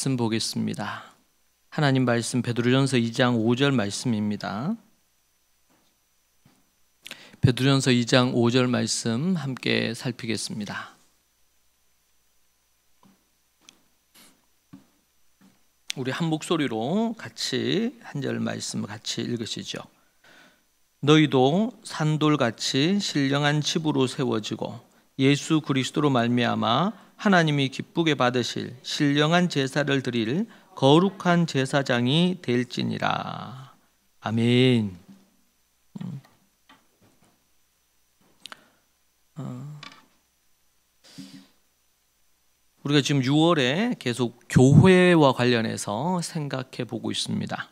말씀 보겠습니다. 하나님 말씀 베드로전서 2장 5절 말씀입니다. 베드로전서 2장 5절 말씀 함께 살피겠습니다. 우리 한 목소리로 같이 한 절 말씀 같이 읽으시죠. 너희도 산돌같이 신령한 집으로 세워지고 예수 그리스도로 말미암아 하나님이 기쁘게 받으실 신령한 제사를 드릴 거룩한 제사장이 될지니라. 아멘. 우리가 지금 6월에 계속 교회와 관련해서 생각해 보고 있습니다.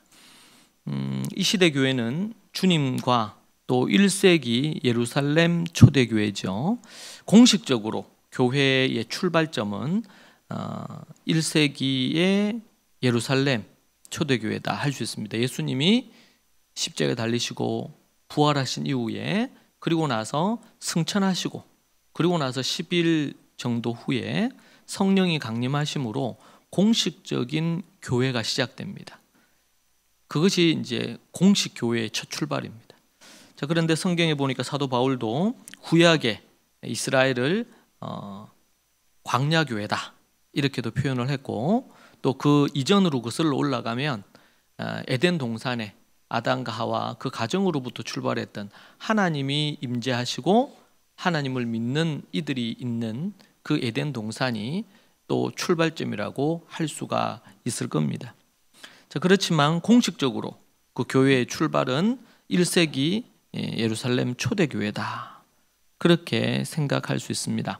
이 시대 교회는 주님과 또 1세기 예루살렘 초대교회죠. 공식적으로 교회의 출발점은 1세기의 예루살렘 초대교회다 할 수 있습니다. 예수님이 십자가에 달리시고 부활하신 이후에 그리고 나서 승천하시고 그리고 나서 10일 정도 후에 성령이 강림하심으로 공식적인 교회가 시작됩니다. 그것이 이제 공식 교회의 첫 출발입니다. 자, 그런데 성경에 보니까 사도 바울도 구약의 이스라엘을 광야 교회다 이렇게도 표현을 했고, 또 그 이전으로 그슬로 올라가면 에덴 동산에 아담과 하와 그 가정으로부터 출발했던 하나님이 임재하시고 하나님을 믿는 이들이 있는 그 에덴 동산이 또 출발점이라고 할 수가 있을 겁니다. 자, 그렇지만 공식적으로 그 교회의 출발은 1세기 예루살렘 초대교회다 그렇게 생각할 수 있습니다.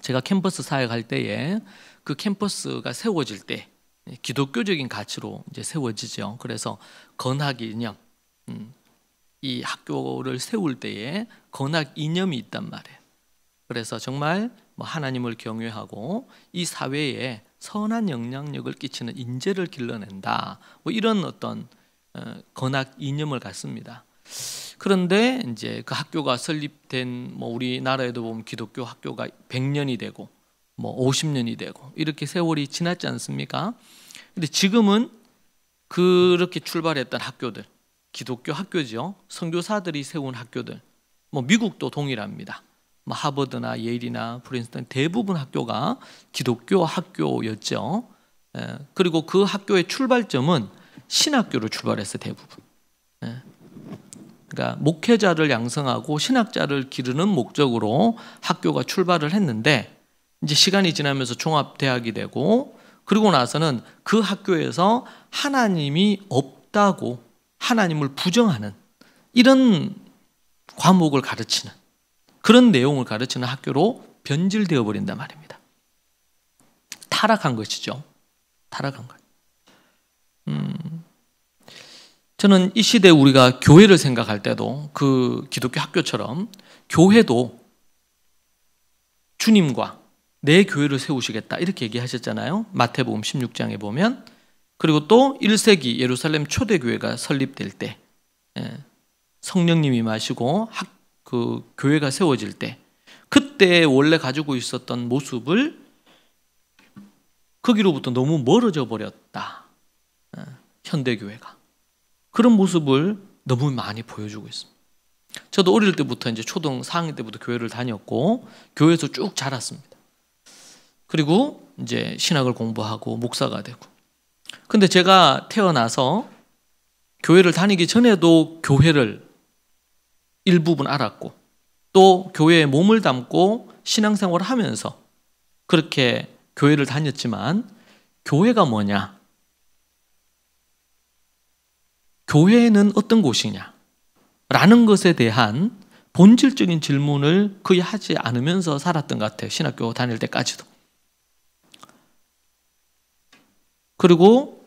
제가 캠퍼스 사역할 때에 그 캠퍼스가 세워질 때 기독교적인 가치로 이제 세워지죠. 그래서 건학 이념, 이 학교를 세울 때에 건학 이념이 있단 말이에요. 그래서 정말 하나님을 경외하고 이 사회에 선한 영향력을 끼치는 인재를 길러낸다. 이런 어떤 건학 이념을 갖습니다. 그런데 이제 그 학교가 설립된 우리나라에도 보면 기독교 학교가 100년이 되고 50년이 되고 이렇게 세월이 지났지 않습니까? 근데 지금은 그렇게 출발했던 학교들, 기독교 학교죠. 선교사들이 세운 학교들, 미국도 동일합니다. 하버드나 예일이나 프린스턴 대부분 학교가 기독교 학교였죠. 그리고 그 학교의 출발점은 신학교로 출발했어요. 대부분. 그러니까 목회자를 양성하고 신학자를 기르는 목적으로 학교가 출발을 했는데, 이제 시간이 지나면서 종합대학이 되고 그리고 나서는 그 학교에서 하나님이 없다고 하나님을 부정하는 이런 과목을 가르치는 그런 내용을 가르치는 학교로 변질되어 버린단 말입니다. 타락한 것이죠. 타락한 것. 저는 이 시대에 우리가 교회를 생각할 때도 그 기독교 학교처럼 교회도 주님과 내 교회를 세우시겠다 이렇게 얘기하셨잖아요. 마태복음 16장에 보면. 그리고 또 1세기 예루살렘 초대교회가 설립될 때 성령님이 임하시고 그 교회가 세워질 때 그때 원래 가지고 있었던 모습을 거기로부터 너무 멀어져 버렸다. 현대교회가. 그런 모습을 너무 많이 보여주고 있습니다. 저도 어릴 때부터 이제 초등 4학년 때부터 교회를 다녔고 교회에서 쭉 자랐습니다. 그리고 이제 신학을 공부하고 목사가 되고. 근데 제가 태어나서 교회를 다니기 전에도 교회를 일부분 알았고 또 교회에 몸을 담고 신앙생활을 하면서 그렇게 교회를 다녔지만 교회가 뭐냐? 교회는 어떤 곳이냐? 라는 것에 대한 본질적인 질문을 거의 하지 않으면서 살았던 것 같아요. 신학교 다닐 때까지도. 그리고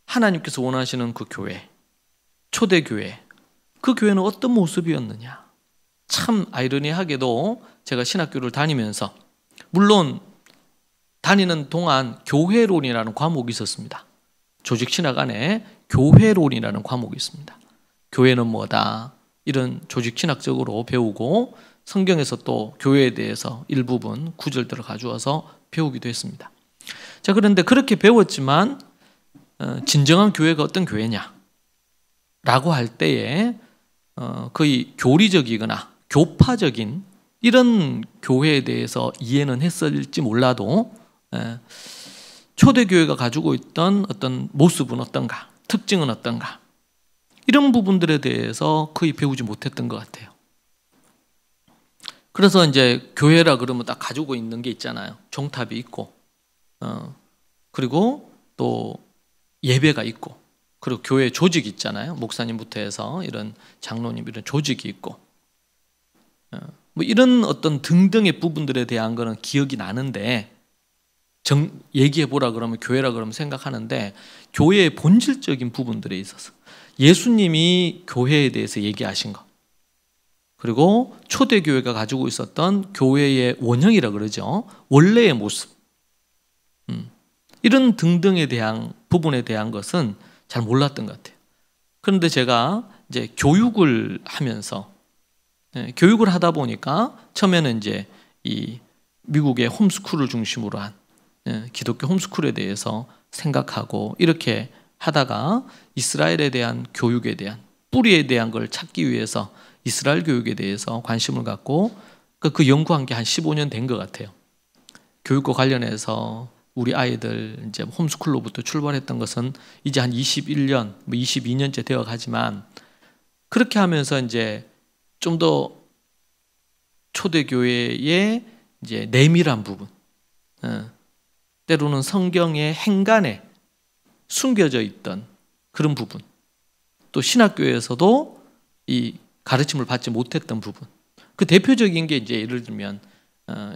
하나님께서 원하시는 그 교회, 초대교회, 그 교회는 어떤 모습이었느냐? 참 아이러니하게도 제가 신학교를 다니면서 물론 다니는 동안 교회론이라는 과목이 있었습니다. 조직신학 안에 교회론이라는 과목이 있습니다. 교회는 뭐다? 이런 조직신학적으로 배우고 성경에서 또 교회에 대해서 일부분 구절들을 가져와서 배우기도 했습니다. 자, 자, 그런데 그렇게 배웠지만 진정한 교회가 어떤 교회냐 라고 할 때에 거의 교리적이거나 교파적인 이런 교회에 대해서 이해는 했을지 몰라도 초대교회가 가지고 있던 어떤 모습은 어떤가, 특징은 어떤가, 이런 부분들에 대해서 거의 배우지 못했던 것 같아요. 그래서 이제 교회라 그러면 딱 가지고 있는 게 있잖아요. 종탑이 있고, 그리고 또 예배가 있고, 그리고 교회 조직이 있잖아요. 목사님부터 해서 이런 장로님 이런 조직이 있고, 뭐 이런 어떤 등등의 부분들에 대한 거는 기억이 나는데, 얘기해 보라 그러면 교회라 그러면 생각하는데, 교회의 본질적인 부분들에 있어서 예수님이 교회에 대해서 얘기하신 것, 그리고 초대교회가 가지고 있었던 교회의 원형이라 그러죠. 원래의 모습, 이런 등등에 대한 부분에 대한 것은 잘 몰랐던 것 같아요. 그런데 제가 이제 교육을 하면서, 교육을 하다 보니까 처음에는 이제 이 미국의 홈스쿨을 중심으로 한 기독교 홈스쿨에 대해서 생각하고 이렇게 하다가 이스라엘에 대한 교육에 대한 뿌리에 대한 걸 찾기 위해서 이스라엘 교육에 대해서 관심을 갖고 그 연구한 게 한 15년 된 것 같아요. 교육과 관련해서 우리 아이들 이제 홈스쿨로부터 출발했던 것은 이제 한 21년, 22년째 되어 가지만, 그렇게 하면서 이제 좀 더 초대교회의 이제 내밀한 부분, 때로는 성경의 행간에 숨겨져 있던 그런 부분, 또 신학교에서도 이 가르침을 받지 못했던 부분, 그 대표적인 게 이제 예를 들면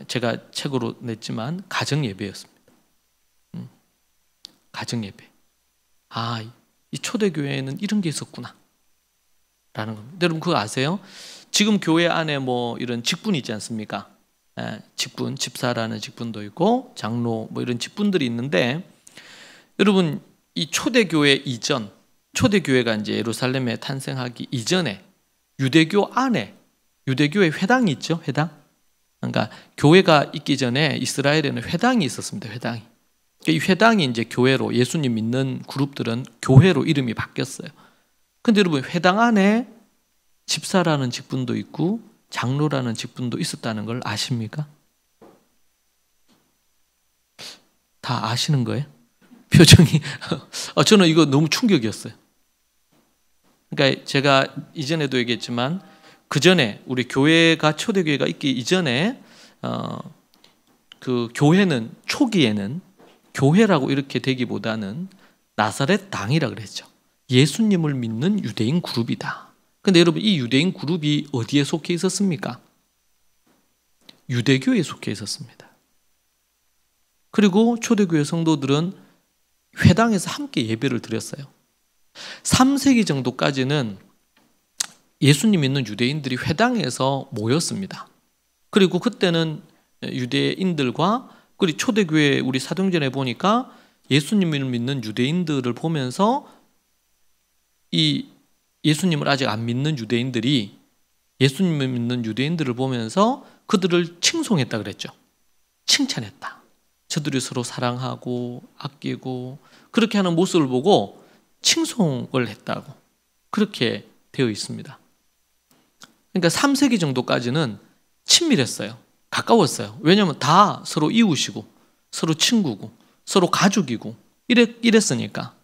제가 책으로 냈지만 가정 예배였습니다. 가정 예배. 아, 이 초대교회에는 이런 게 있었구나 라는 겁니다. 여러분 그거 아세요? 지금 교회 안에 뭐 이런 직분이 있지 않습니까? 직분, 집사라는 직분도 있고 장로 뭐 이런 직분들이 있는데, 여러분 이 초대교회 이전, 초대교회가 이제 예루살렘에 탄생하기 이전에 유대교 안에 유대교의 회당이 있죠. 회당. 그러니까 교회가 있기 전에 이스라엘에는 회당이 있었습니다. 회당이. 이 회당이 이제 교회로, 예수님 믿는 그룹들은 교회로 이름이 바뀌었어요. 근데 여러분 회당 안에 집사라는 직분도 있고 장로라는 직분도 있었다는 걸 아십니까? 다 아시는 거예요? 표정이 저는 이거 너무 충격이었어요. 그러니까 제가 이전에도 얘기했지만 그 전에 우리 교회가 초대교회가 있기 이전에 그 교회는 초기에는 교회라고 이렇게 되기보다는 나사렛 당이라 그랬죠. 예수님을 믿는 유대인 그룹이다. 근데 여러분 이 유대인 그룹이 어디에 속해 있었습니까? 유대교에 속해 있었습니다. 그리고 초대교회 성도들은 회당에서 함께 예배를 드렸어요. 3세기 정도까지는 예수님 믿는 유대인들이 회당에서 모였습니다. 그리고 그때는 유대인들과 그리고 초대교회 우리 사도행전에 보니까 예수님을 믿는 유대인들을 보면서 이 예수님을 아직 안 믿는 유대인들이 예수님을 믿는 유대인들을 보면서 그들을 칭송했다 그랬죠. 칭찬했다. 저들이 서로 사랑하고 아끼고 그렇게 하는 모습을 보고 칭송을 했다고 그렇게 되어 있습니다. 그러니까 3세기 정도까지는 친밀했어요. 가까웠어요. 왜냐하면 다 서로 이웃이고 서로 친구고 서로 가족이고 이랬으니까.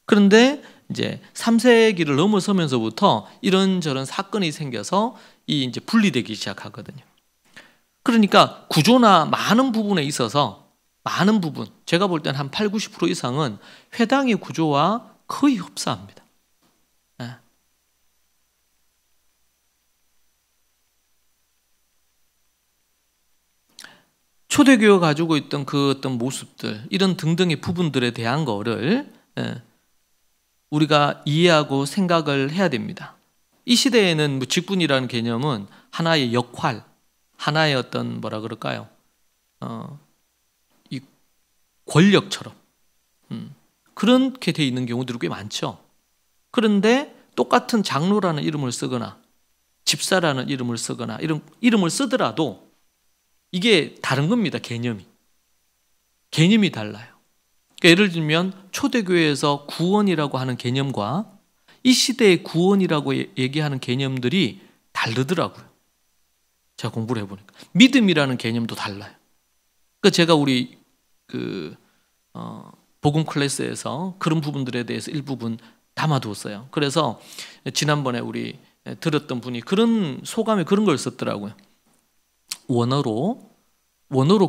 그런데 이제 3세기를 넘어서면서부터 이런저런 사건이 생겨서 이 이제 분리되기 시작하거든요. 그러니까 구조나 많은 부분에 있어서 많은 부분, 제가 볼 때는 한 8, 90% 이상은 회당의 구조와 거의 흡사합니다. 초대교회가 가지고 있던 그 어떤 모습들, 이런 등등의 부분들에 대한 거를 우리가 이해하고 생각을 해야 됩니다. 이 시대에는 뭐 직분이라는 개념은 하나의 역할, 하나의 어떤 뭐라 그럴까요? 이 권력처럼 그렇게 돼 있는 경우들이 꽤 많죠. 그런데 똑같은 장로라는 이름을 쓰거나 집사라는 이름을 쓰거나 이런 이름을 쓰더라도 이게 다른 겁니다. 개념이 달라요. 그러니까 예를 들면 초대교회에서 구원이라고 하는 개념과 이 시대의 구원이라고 얘기하는 개념들이 다르더라고요. 제가 공부를 해보니까 믿음이라는 개념도 달라요. 그러니까 제가 우리 복음 클래스에서 그런 부분들에 대해서 일부분 담아두었어요. 그래서 지난번에 우리 들었던 분이 그런 소감에 그런 걸 썼더라고요. 원어로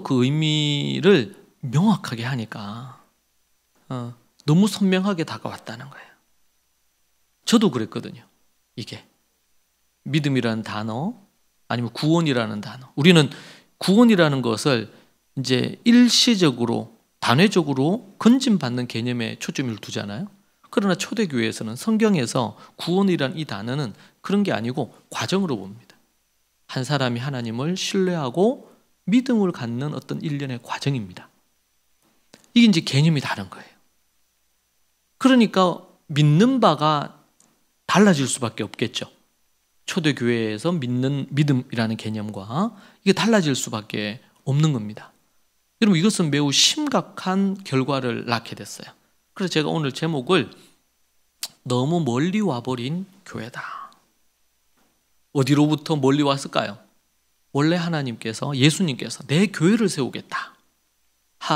그 의미를 명확하게 하니까 너무 선명하게 다가왔다는 거예요. 저도 그랬거든요. 이게 믿음이라는 단어 아니면 구원이라는 단어. 우리는 구원이라는 것을 이제 일시적으로 단회적으로 건진받는 개념에 초점을 두잖아요. 그러나 초대교회에서는 성경에서 구원이란 이 단어는 그런 게 아니고 과정으로 봅니다. 한 사람이 하나님을 신뢰하고 믿음을 갖는 어떤 일련의 과정입니다. 이게 이제 개념이 다른 거예요. 그러니까 믿는 바가 달라질 수밖에 없겠죠. 초대교회에서 믿는 믿음이라는 개념과 이게 달라질 수밖에 없는 겁니다. 여러분, 이것은 매우 심각한 결과를 낳게 됐어요. 그래서 제가 오늘 제목을 너무 멀리 와버린 교회다. 어디로부터 멀리 왔을까요? 원래 하나님께서, 예수님께서 내 교회를 세우겠다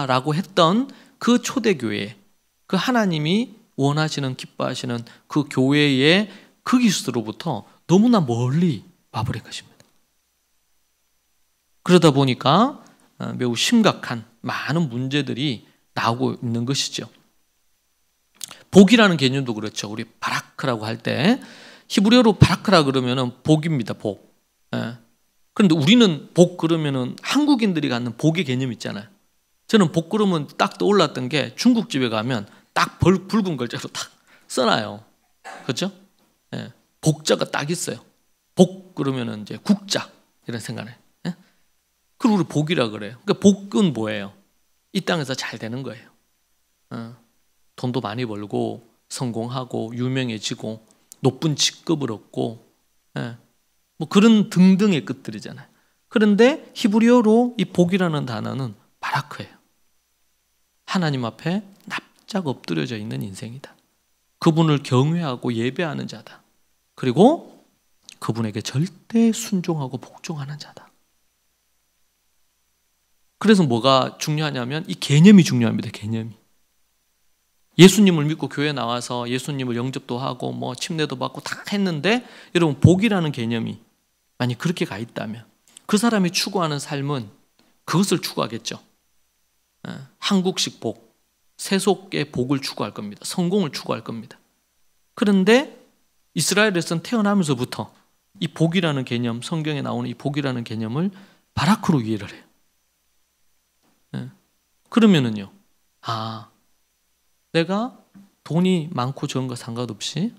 라고 했던 그 초대교회, 그 하나님이 원하시는, 기뻐하시는 그 교회의 그 기수로부터 너무나 멀리 와버린 것입니다. 그러다 보니까 매우 심각한 많은 문제들이 나오고 있는 것이죠. 복이라는 개념도 그렇죠. 우리 바라크라고 할 때 히브리어로 바라크라 그러면은 복입니다. 복. 그런데 우리는 복 그러면은 한국인들이 갖는 복의 개념 있잖아요. 저는 복 그러면 딱 떠올랐던 게 중국집에 가면 딱 붉은 글자로 딱 써놔요. 그렇죠? 복자가 딱 있어요. 복 그러면은 이제 국자 이런 생각을. 그리고 우리 복이라 그래요. 그러니까 복은 뭐예요? 이 땅에서 잘 되는 거예요. 돈도 많이 벌고 성공하고 유명해지고 높은 직급을 얻고 뭐 그런 등등의 끝들이잖아요. 그런데 히브리어로 이 복이라는 단어는 바라크예요. 하나님 앞에 납작 엎드려져 있는 인생이다. 그분을 경외하고 예배하는 자다. 그리고 그분에게 절대 순종하고 복종하는 자다. 그래서 뭐가 중요하냐면 이 개념이 중요합니다. 개념이. 예수님을 믿고 교회 나와서 예수님을 영접도 하고 뭐 침례도 받고 다 했는데 여러분, 복이라는 개념이 만약 그렇게 가 있다면 그 사람이 추구하는 삶은 그것을 추구하겠죠. 한국식 복, 세속의 복을 추구할 겁니다. 성공을 추구할 겁니다. 그런데 이스라엘에서는 태어나면서부터 이 복이라는 개념, 성경에 나오는 이 복이라는 개념을 바라크로 이해를 해요. 그러면은요, 내가 돈이 많고 적은가 상관없이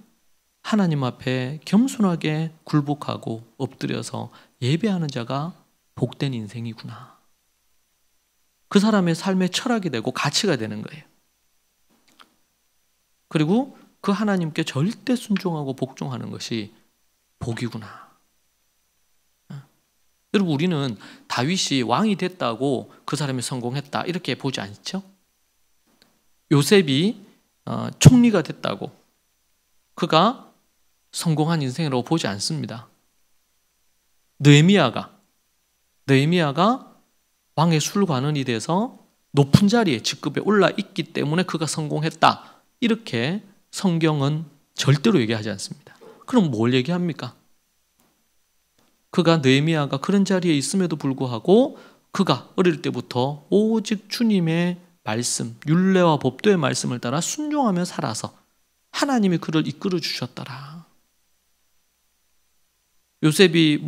하나님 앞에 겸손하게 굴복하고 엎드려서 예배하는 자가 복된 인생이구나. 그 사람의 삶의 철학이 되고 가치가 되는 거예요. 그리고 그 하나님께 절대 순종하고 복종하는 것이 복이구나. 여러분, 우리는 다윗이 왕이 됐다고 그 사람이 성공했다 이렇게 보지 않죠? 요셉이 총리가 됐다고 그가 성공한 인생이라고 보지 않습니다. 느헤미야가 왕의 술관원이 돼서 높은 자리에 직급에 올라 있기 때문에 그가 성공했다 이렇게 성경은 절대로 얘기하지 않습니다. 그럼 뭘 얘기합니까? 그가 느헤미야가 그런 자리에 있음에도 불구하고 그가 어릴 때부터 오직 주님의 말씀, 율례와 법도의 말씀을 따라 순종하며 살아서 하나님이 그를 이끌어 주셨더라. 요셉이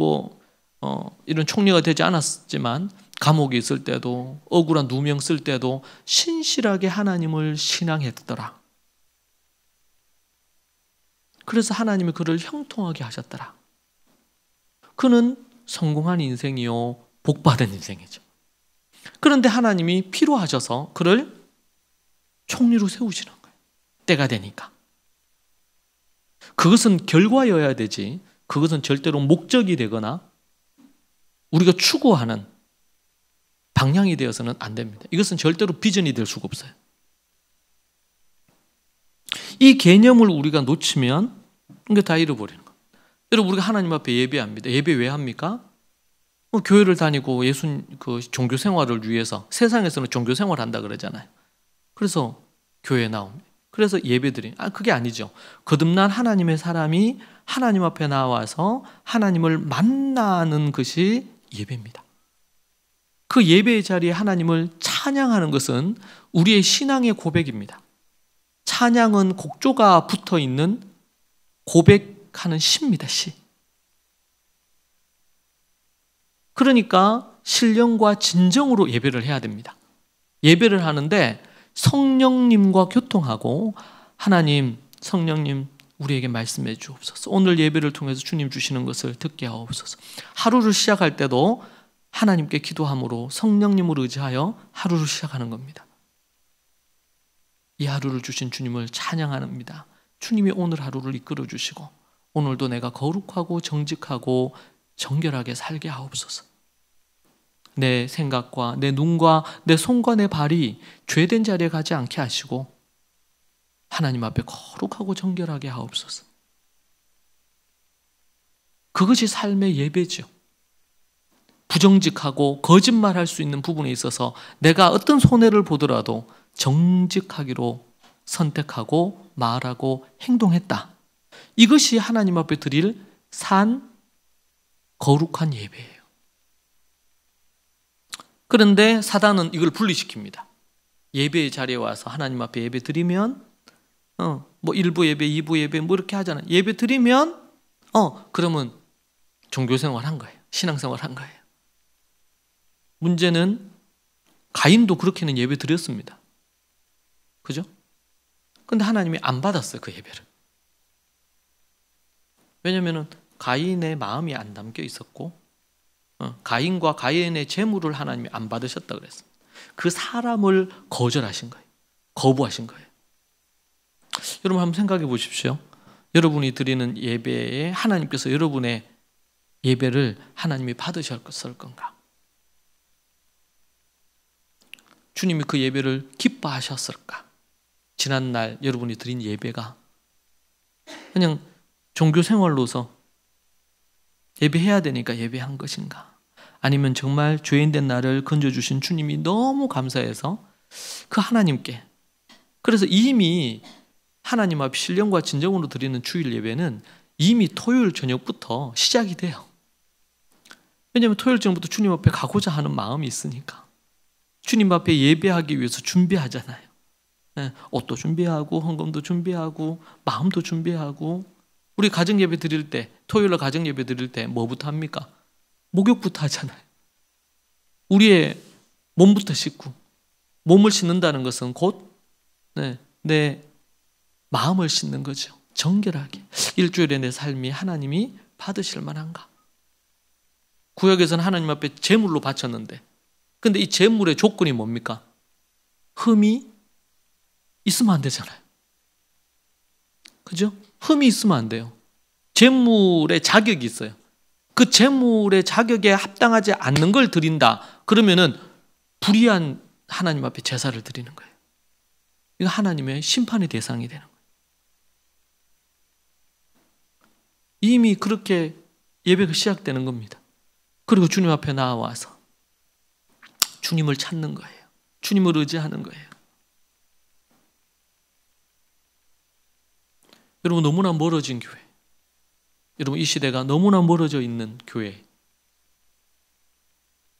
이런 총리가 되지 않았지만 감옥에 있을 때도 억울한 누명 쓸 때도 신실하게 하나님을 신앙했더라. 그래서 하나님이 그를 형통하게 하셨더라. 그는 성공한 인생이요, 복받은 인생이죠. 그런데 하나님이 필요하셔서 그를 총리로 세우시는 거예요. 때가 되니까. 그것은 결과여야 되지, 그것은 절대로 목적이 되거나 우리가 추구하는 방향이 되어서는 안 됩니다. 이것은 절대로 비전이 될 수가 없어요. 이 개념을 우리가 놓치면 이게 다 잃어버리는 거예요. 여러분, 우리가 하나님 앞에 예배합니다. 예배 왜 합니까? 교회를 다니고 그 종교 생활을 위해서, 세상에서는 종교 생활 한다 그러잖아요. 그래서 교회에 나옵니다. 그래서 예배드린, 그게 아니죠. 거듭난 하나님의 사람이 하나님 앞에 나와서 하나님을 만나는 것이 예배입니다. 그 예배의 자리에 하나님을 찬양하는 것은 우리의 신앙의 고백입니다. 찬양은 곡조가 붙어 있는 고백하는 시입니다, 시. 그러니까 신령과 진정으로 예배를 해야 됩니다. 예배를 하는데 성령님과 교통하고, 하나님, 성령님 우리에게 말씀해 주옵소서. 오늘 예배를 통해서 주님 주시는 것을 듣게 하옵소서. 하루를 시작할 때도 하나님께 기도함으로 성령님을 의지하여 하루를 시작하는 겁니다. 이 하루를 주신 주님을 찬양합니다. 주님이 오늘 하루를 이끌어 주시고 오늘도 내가 거룩하고 정직하고 정결하게 살게 하옵소서. 내 생각과 내 눈과 내 손과 내 발이 죄된 자리에 가지 않게 하시고 하나님 앞에 거룩하고 정결하게 하옵소서. 그것이 삶의 예배죠. 부정직하고 거짓말할 수 있는 부분에 있어서 내가 어떤 손해를 보더라도 정직하기로 선택하고 말하고 행동했다. 이것이 하나님 앞에 드릴 산 거룩한 예배예요. 그런데 사단은 이걸 분리시킵니다. 예배의 자리에 와서 하나님 앞에 예배 드리면 1부 예배, 2부 예배 이렇게 하잖아요. 예배 드리면 그러면 종교생활 한 거예요. 신앙생활 한 거예요. 문제는 가인도 그렇게는 예배 드렸습니다. 그죠? 근데 하나님이 안 받았어요, 그 예배를. 왜냐하면 가인의 마음이 안 담겨 있었고 가인과 가인의 재물을 하나님이 안 받으셨다 그랬습니다. 그 사람을 거절하신 거예요. 거부하신 거예요. 여러분 한번 생각해 보십시오. 여러분이 드리는 예배에 하나님께서 여러분의 예배를 하나님이 받으셨을 건가? 주님이 그 예배를 기뻐하셨을까? 지난날 여러분이 드린 예배가 그냥 종교 생활로서 예배해야 되니까 예배한 것인가? 아니면 정말 죄인된 나를 건져주신 주님이 너무 감사해서 그 하나님께, 그래서 이미 하나님 앞 신령과 진정으로 드리는 주일 예배는 이미 토요일 저녁부터 시작이 돼요. 왜냐하면 토요일 저녁부터 주님 앞에 가고자 하는 마음이 있으니까. 주님 앞에 예배하기 위해서 준비하잖아요. 옷도 준비하고 헌금도 준비하고 마음도 준비하고. 우리 가정 예배 드릴 때, 토요일날 가정 예배 드릴 때 뭐부터 합니까? 목욕부터 하잖아요. 우리의 몸부터 씻고, 몸을 씻는다는 것은 곧 내 마음을 씻는 거죠. 정결하게. 일주일에 내 삶이 하나님이 받으실 만한가? 구약에서는 하나님 앞에 제물로 바쳤는데, 근데 이 제물의 조건이 뭡니까? 흠이 있으면 안 되잖아요. 그죠? 흠이 있으면 안 돼요. 제물의 자격이 있어요. 그 제물의 자격에 합당하지 않는 걸 드린다. 그러면은 불의한 하나님 앞에 제사를 드리는 거예요. 이거 하나님의 심판의 대상이 되는 거예요. 이미 그렇게 예배가 시작되는 겁니다. 그리고 주님 앞에 나와서 주님을 찾는 거예요. 주님을 의지하는 거예요. 여러분, 너무나 멀어진 교회, 여러분 이 시대가 너무나 멀어져 있는 교회,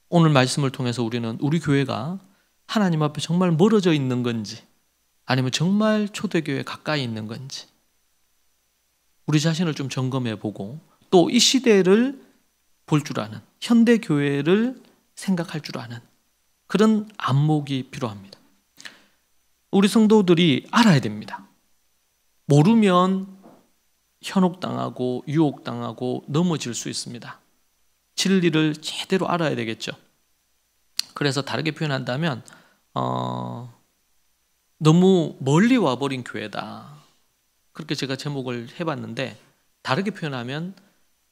오늘 말씀을 통해서 우리는 우리 교회가 하나님 앞에 정말 멀어져 있는 건지 아니면 정말 초대교회 가까이 있는 건지 우리 자신을 좀 점검해 보고 또 이 시대를 볼 줄 아는, 현대교회를 생각할 줄 아는 그런 안목이 필요합니다. 우리 성도들이 알아야 됩니다. 모르면 현혹당하고 유혹당하고 넘어질 수 있습니다. 진리를 제대로 알아야 되겠죠. 그래서 다르게 표현한다면 너무 멀리 와버린 교회다. 그렇게 제가 제목을 해봤는데, 다르게 표현하면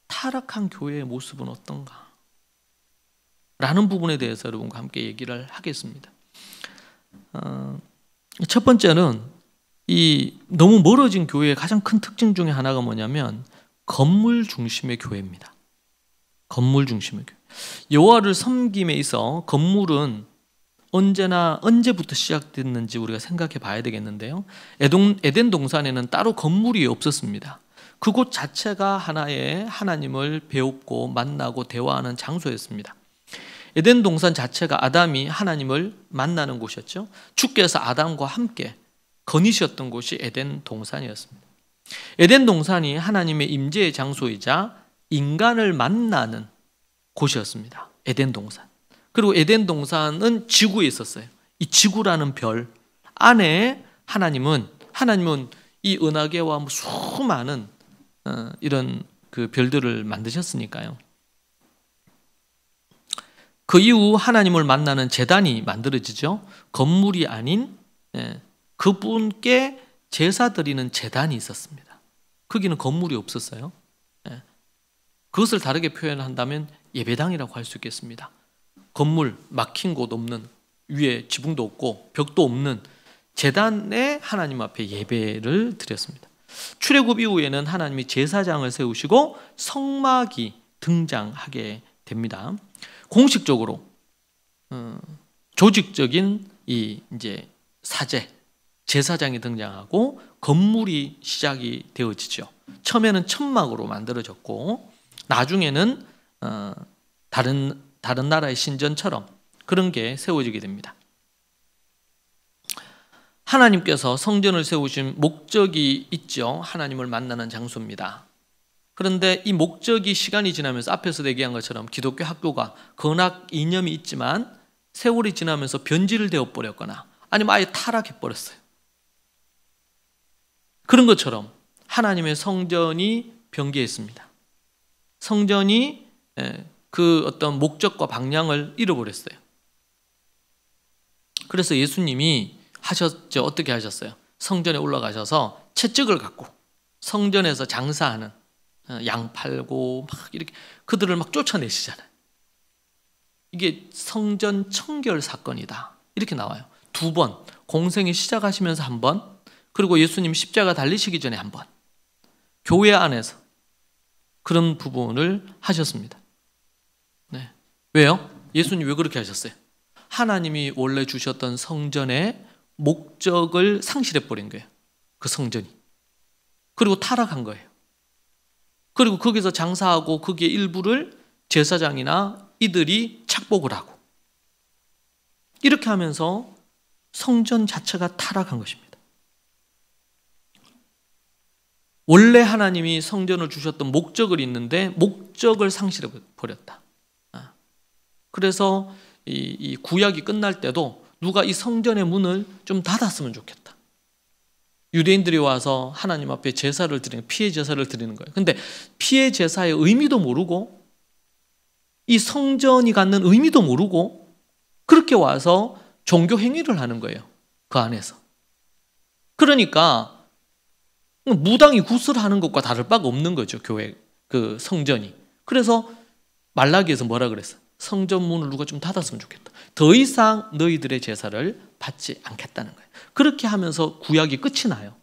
타락한 교회의 모습은 어떤가? 라는 부분에 대해서 여러분과 함께 얘기를 하겠습니다. 첫 번째는 이 너무 멀어진 교회의 가장 큰 특징 중에 하나가 뭐냐면 건물 중심의 교회입니다. 건물 중심의 교회. 여호와를 섬김에 있어 건물은 언제부터 시작됐는지 우리가 생각해 봐야 되겠는데요. 에덴 동산에는 따로 건물이 없었습니다. 그곳 자체가 하나의 하나님을 배웁고 만나고 대화하는 장소였습니다. 에덴 동산 자체가 아담이 하나님을 만나는 곳이었죠. 주께서 아담과 함께 거니셨던 곳이 에덴 동산이었습니다. 에덴 동산이 하나님의 임재의 장소이자 인간을 만나는 곳이었습니다. 에덴 동산. 그리고 에덴 동산은 지구에 있었어요. 이 지구라는 별 안에 하나님은 이 은하계와 수많은 이런 그 별들을 만드셨으니까요. 그 이후 하나님을 만나는 제단이 만들어지죠. 건물이 아닌 그분께 제사 드리는 제단이 있었습니다. 거기는 건물이 없었어요. 그것을 다르게 표현한다면 예배당이라고 할 수 있겠습니다. 건물, 막힌 곳 없는, 위에 지붕도 없고 벽도 없는 제단에 하나님 앞에 예배를 드렸습니다. 출애굽 이후에는 하나님이 제사장을 세우시고 성막이 등장하게 됩니다. 공식적으로 조직적인 이제 사제, 제사장이 등장하고 건물이 시작이 되어지죠. 처음에는 천막으로 만들어졌고 나중에는 다른 나라의 신전처럼 그런 게 세워지게 됩니다. 하나님께서 성전을 세우신 목적이 있죠. 하나님을 만나는 장소입니다. 그런데 이 목적이 시간이 지나면서 앞에서 얘기한 것처럼 기독교 학교가 건학 이념이 있지만 세월이 지나면서 변질 되어버렸거나 아니면 아예 타락해버렸어요. 그런 것처럼 하나님의 성전이 변개했습니다. 성전이 그 어떤 목적과 방향을 잃어버렸어요. 그래서 예수님이 하셨죠. 어떻게 하셨어요? 성전에 올라가셔서 채찍을 갖고 성전에서 장사하는 양 팔고 막 이렇게 그들을 막 쫓아내시잖아요. 이게 성전 청결 사건이다. 이렇게 나와요. 2번, 공생이 시작하시면서 1번, 그리고 예수님 십자가 달리시기 전에 1번. 교회 안에서 그런 부분을 하셨습니다. 네. 왜요? 예수님 왜 그렇게 하셨어요? 하나님이 원래 주셨던 성전의 목적을 상실해버린 거예요. 그 성전이. 그리고 타락한 거예요. 그리고 거기서 장사하고 거기에 일부를 제사장이나 이들이 착복을 하고 이렇게 하면서 성전 자체가 타락한 것입니다. 원래 하나님이 성전을 주셨던 목적을 있는데 목적을 상실해버렸다. 그래서 이 구약이 끝날 때도 누가 이 성전의 문을 좀 닫았으면 좋겠다. 유대인들이 와서 하나님 앞에 제사를 드리는, 피해 제사를 드리는 거예요. 근데 피해 제사의 의미도 모르고 이 성전이 갖는 의미도 모르고 그렇게 와서 종교 행위를 하는 거예요. 그 안에서. 그러니까 무당이 구슬하는 것과 다를 바가 없는 거죠. 교회 그 성전이. 그래서 말라기에서 뭐라 그랬어? 성전 문을 누가 좀 닫았으면 좋겠다. 더 이상 너희들의 제사를 받지 않겠다는 거예요. 그렇게 하면서 구약이 끝이 나요.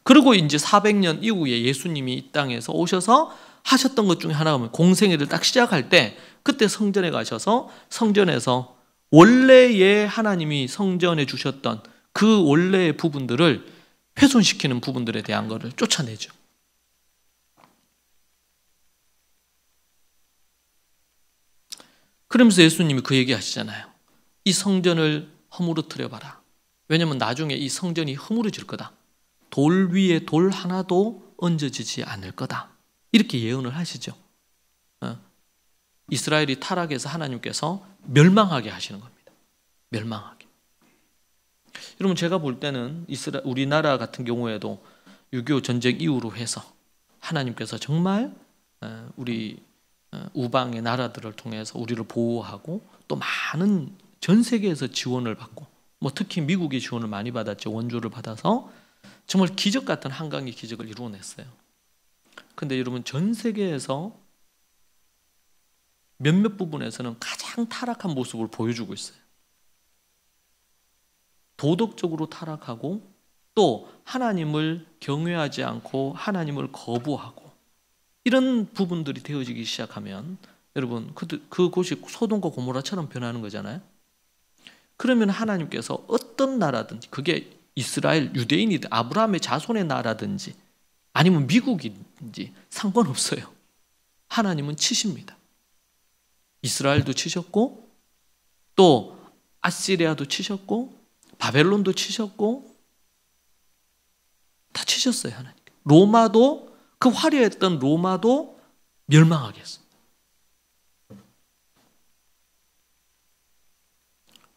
그리고 이제 400년 이후에 예수님이 이 땅에서 오셔서 하셨던 것 중에 하나가 공생애를 딱 시작할 때 그때 성전에 가셔서 성전에서 원래의 하나님이 성전에 주셨던 그 원래의 부분들을 훼손시키는 부분들에 대한 것을 쫓아내죠. 그러면서 예수님이 그 얘기 하시잖아요. 이 성전을 허물어뜨려 봐라. 왜냐하면 나중에 이 성전이 허물어질 거다. 돌 위에 돌 하나도 얹어지지 않을 거다. 이렇게 예언을 하시죠. 이스라엘이 타락해서 하나님께서 멸망하게 하시는 겁니다. 멸망하게. 여러분 제가 볼 때는 우리나라 같은 경우에도 6.25 전쟁 이후로 해서 하나님께서 정말 우리 우방의 나라들을 통해서 우리를 보호하고 또 많은 전 세계에서 지원을 받고 특히 미국의 지원을 많이 받았죠. 원조를 받아서 정말 기적 같은 한강의 기적을 이루어냈어요. 근데 여러분 전 세계에서 몇몇 부분에서는 가장 타락한 모습을 보여주고 있어요. 도덕적으로 타락하고 또 하나님을 경외하지 않고 하나님을 거부하고 이런 부분들이 되어지기 시작하면 여러분 그곳이 소돔과 고모라처럼 변하는 거잖아요. 그러면 하나님께서 어떤 나라든지 그게 이스라엘 유대인이든 아브라함의 자손의 나라든지 아니면 미국인지 상관없어요. 하나님은 치십니다. 이스라엘도 치셨고 또 아시리아도 치셨고 바벨론도 치셨고 다 치셨어요. 하나님. 로마도 그 화려했던 로마도 멸망하게 했습니다.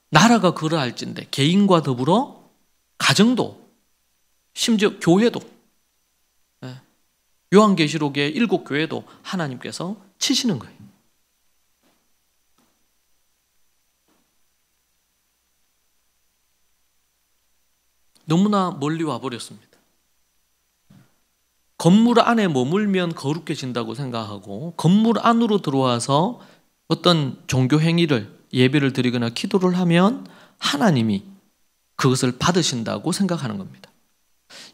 나라가 그러할진데 개인과 더불어 가정도 심지어 교회도 요한계시록의 7교회도 하나님께서 치시는 거예요. 너무나 멀리 와버렸습니다. 건물 안에 머물면 거룩해진다고 생각하고 건물 안으로 들어와서 어떤 종교 행위를 예배를 드리거나 기도를 하면 하나님이 그것을 받으신다고 생각하는 겁니다.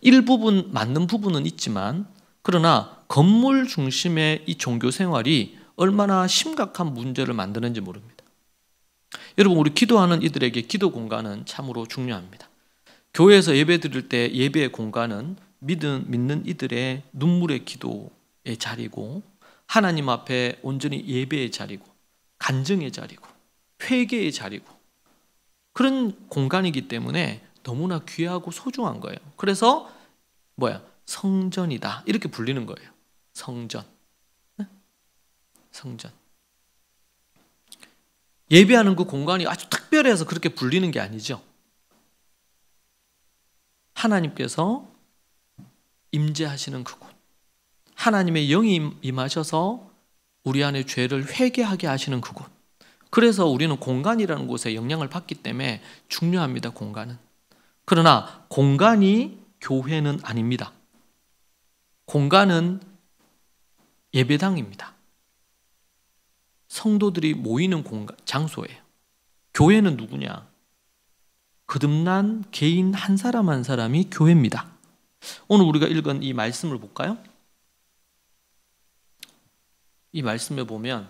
일부분 맞는 부분은 있지만 그러나 건물 중심의 이 종교 생활이 얼마나 심각한 문제를 만드는지 모릅니다. 여러분 우리 기도하는 이들에게 기도 공간은 참으로 중요합니다. 교회에서 예배 드릴 때 예배의 공간은 믿는 이들의 눈물의 기도의 자리고 하나님 앞에 온전히 예배의 자리고 간증의 자리고 회개의 자리고 그런 공간이기 때문에 너무나 귀하고 소중한 거예요. 그래서 성전이다 이렇게 불리는 거예요. 성전. 성전. 예배하는 그 공간이 아주 특별해서 그렇게 불리는 게 아니죠. 하나님께서 임재하시는 그곳, 하나님의 영이 임하셔서 우리 안에 죄를 회개하게 하시는 그곳. 그래서 우리는 공간이라는 곳에 영향을 받기 때문에 중요합니다. 공간은. 그러나 공간이 교회는 아닙니다. 공간은 예배당입니다. 성도들이 모이는 장소예요. 교회는 누구냐? 거듭난 개인 한 사람 한 사람이 교회입니다. 오늘 우리가 읽은 이 말씀을 볼까요? 이 말씀에 보면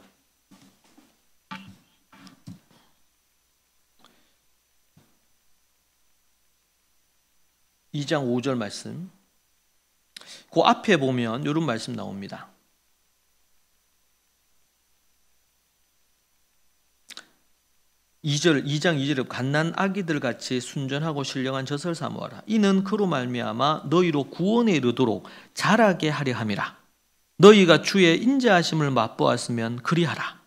(2장 5절) 말씀, 그 앞에 보면 이런 말씀 나옵니다. 2장 2절에 갓난 아기들 같이 순전하고 신령한 젖을 사모하라. 이는 그로 말미암아 너희로 구원에 이르도록 자라게 하려 함이라. 너희가 주의 인자하심을 맛보았으면 그리하라.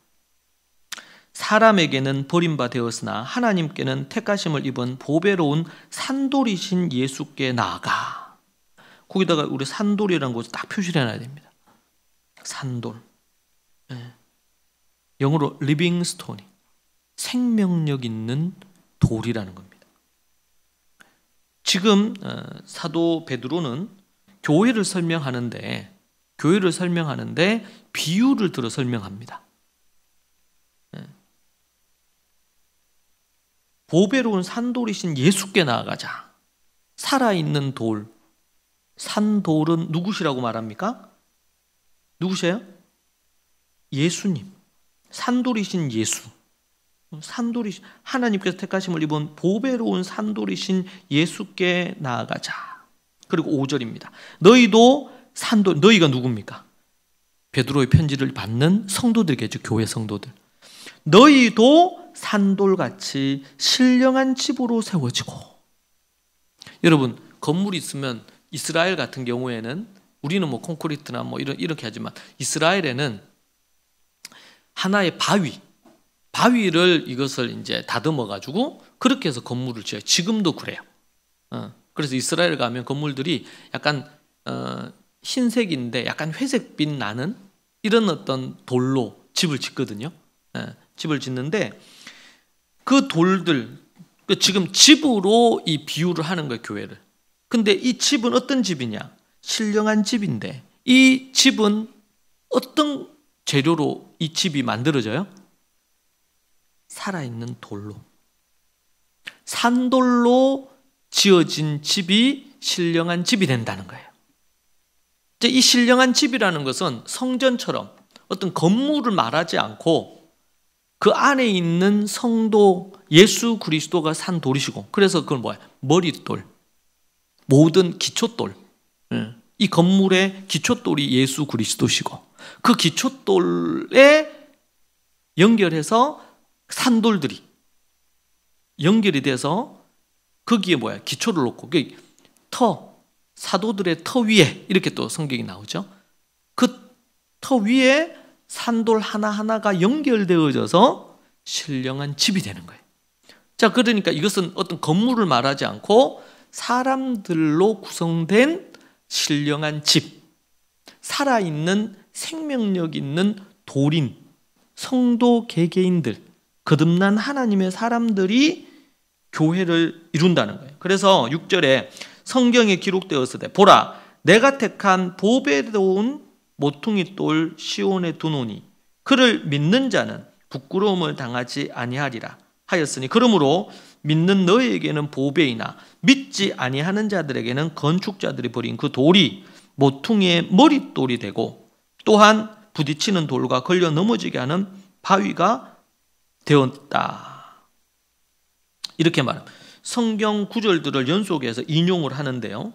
사람에게는 버림바 되었으나 하나님께는 택하심을 입은 보배로운 산돌이신 예수께 나아가. 거기다가 우리 산돌이라는 것을 딱 표시를 해놔야 됩니다. 산돌. 영어로 리빙 스톤이 생명력 있는 돌이라는 겁니다. 지금 사도 베드로는 교회를 설명하는데 비유를 들어 설명합니다. 보배로운 산돌이신 예수께 나아가자. 살아있는 돌, 산돌은 누구시라고 말합니까? 누구세요? 예수님. 산돌이신 예수. 산돌이신 하나님께서 택하심을 입은 보배로운 산돌이신 예수께 나아가자. 그리고 5절입니다. 너희도 산돌, 너희가 누굽니까? 베드로의 편지를 받는 성도들이겠죠. 교회 성도들. 너희도 산돌같이 신령한 집으로 세워지고. 여러분 건물이 있으면 이스라엘 같은 경우에는 우리는 뭐 콘크리트나 뭐 이렇게 하지만 이스라엘에는 하나의 바위를 이것을 이제 다듬어 가지고 그렇게 해서 건물을 지어요. 지금도 그래요. 그래서 이스라엘 가면 건물들이 약간 흰색인데 약간 회색빛 나는 이런 어떤 돌로 집을 짓거든요. 집을 짓는데 그 돌들 지금 집으로 이 비유를 하는 거예요. 교회를. 근데 이 집은 어떤 집이냐? 신령한 집인데 이 집은 어떤 재료로 이 집이 만들어져요? 살아있는 돌로. 산돌로 지어진 집이 신령한 집이 된다는 거예요. 이제 이 신령한 집이라는 것은 성전처럼 어떤 건물을 말하지 않고 그 안에 있는 성도 예수 그리스도가 산 돌이시고, 그래서 그건 뭐야? 머릿돌, 모든 기초돌. 이 건물의 기초돌이 예수 그리스도시고, 그 기초돌에 연결해서 산돌들이 연결이 돼서 거기에 뭐야? 기초를 놓고 사도들의 터 위에 이렇게 또 성경이 나오죠. 그 터 위에 산돌 하나하나가 연결되어져서 신령한 집이 되는 거예요. 자, 그러니까 이것은 어떤 건물을 말하지 않고 사람들로 구성된 신령한 집, 살아있는 생명력 있는 돌인, 성도 개개인들, 거듭난 하나님의 사람들이 교회를 이룬다는 거예요. 그래서 6절에 성경에 기록되었으되 보라, 내가 택한 보배로운 모퉁이 돌 시온에 두노니 그를 믿는 자는 부끄러움을 당하지 아니하리라 하였으니, 그러므로 믿는 너희에게는 보배이나 믿지 아니하는 자들에게는 건축자들이 버린 그 돌이 모퉁이의 머릿돌이 되고, 또한 부딪히는 돌과 걸려 넘어지게 하는 바위가 되었다. 이렇게 말합니다. 성경 구절들을 연속해서 인용을 하는데요,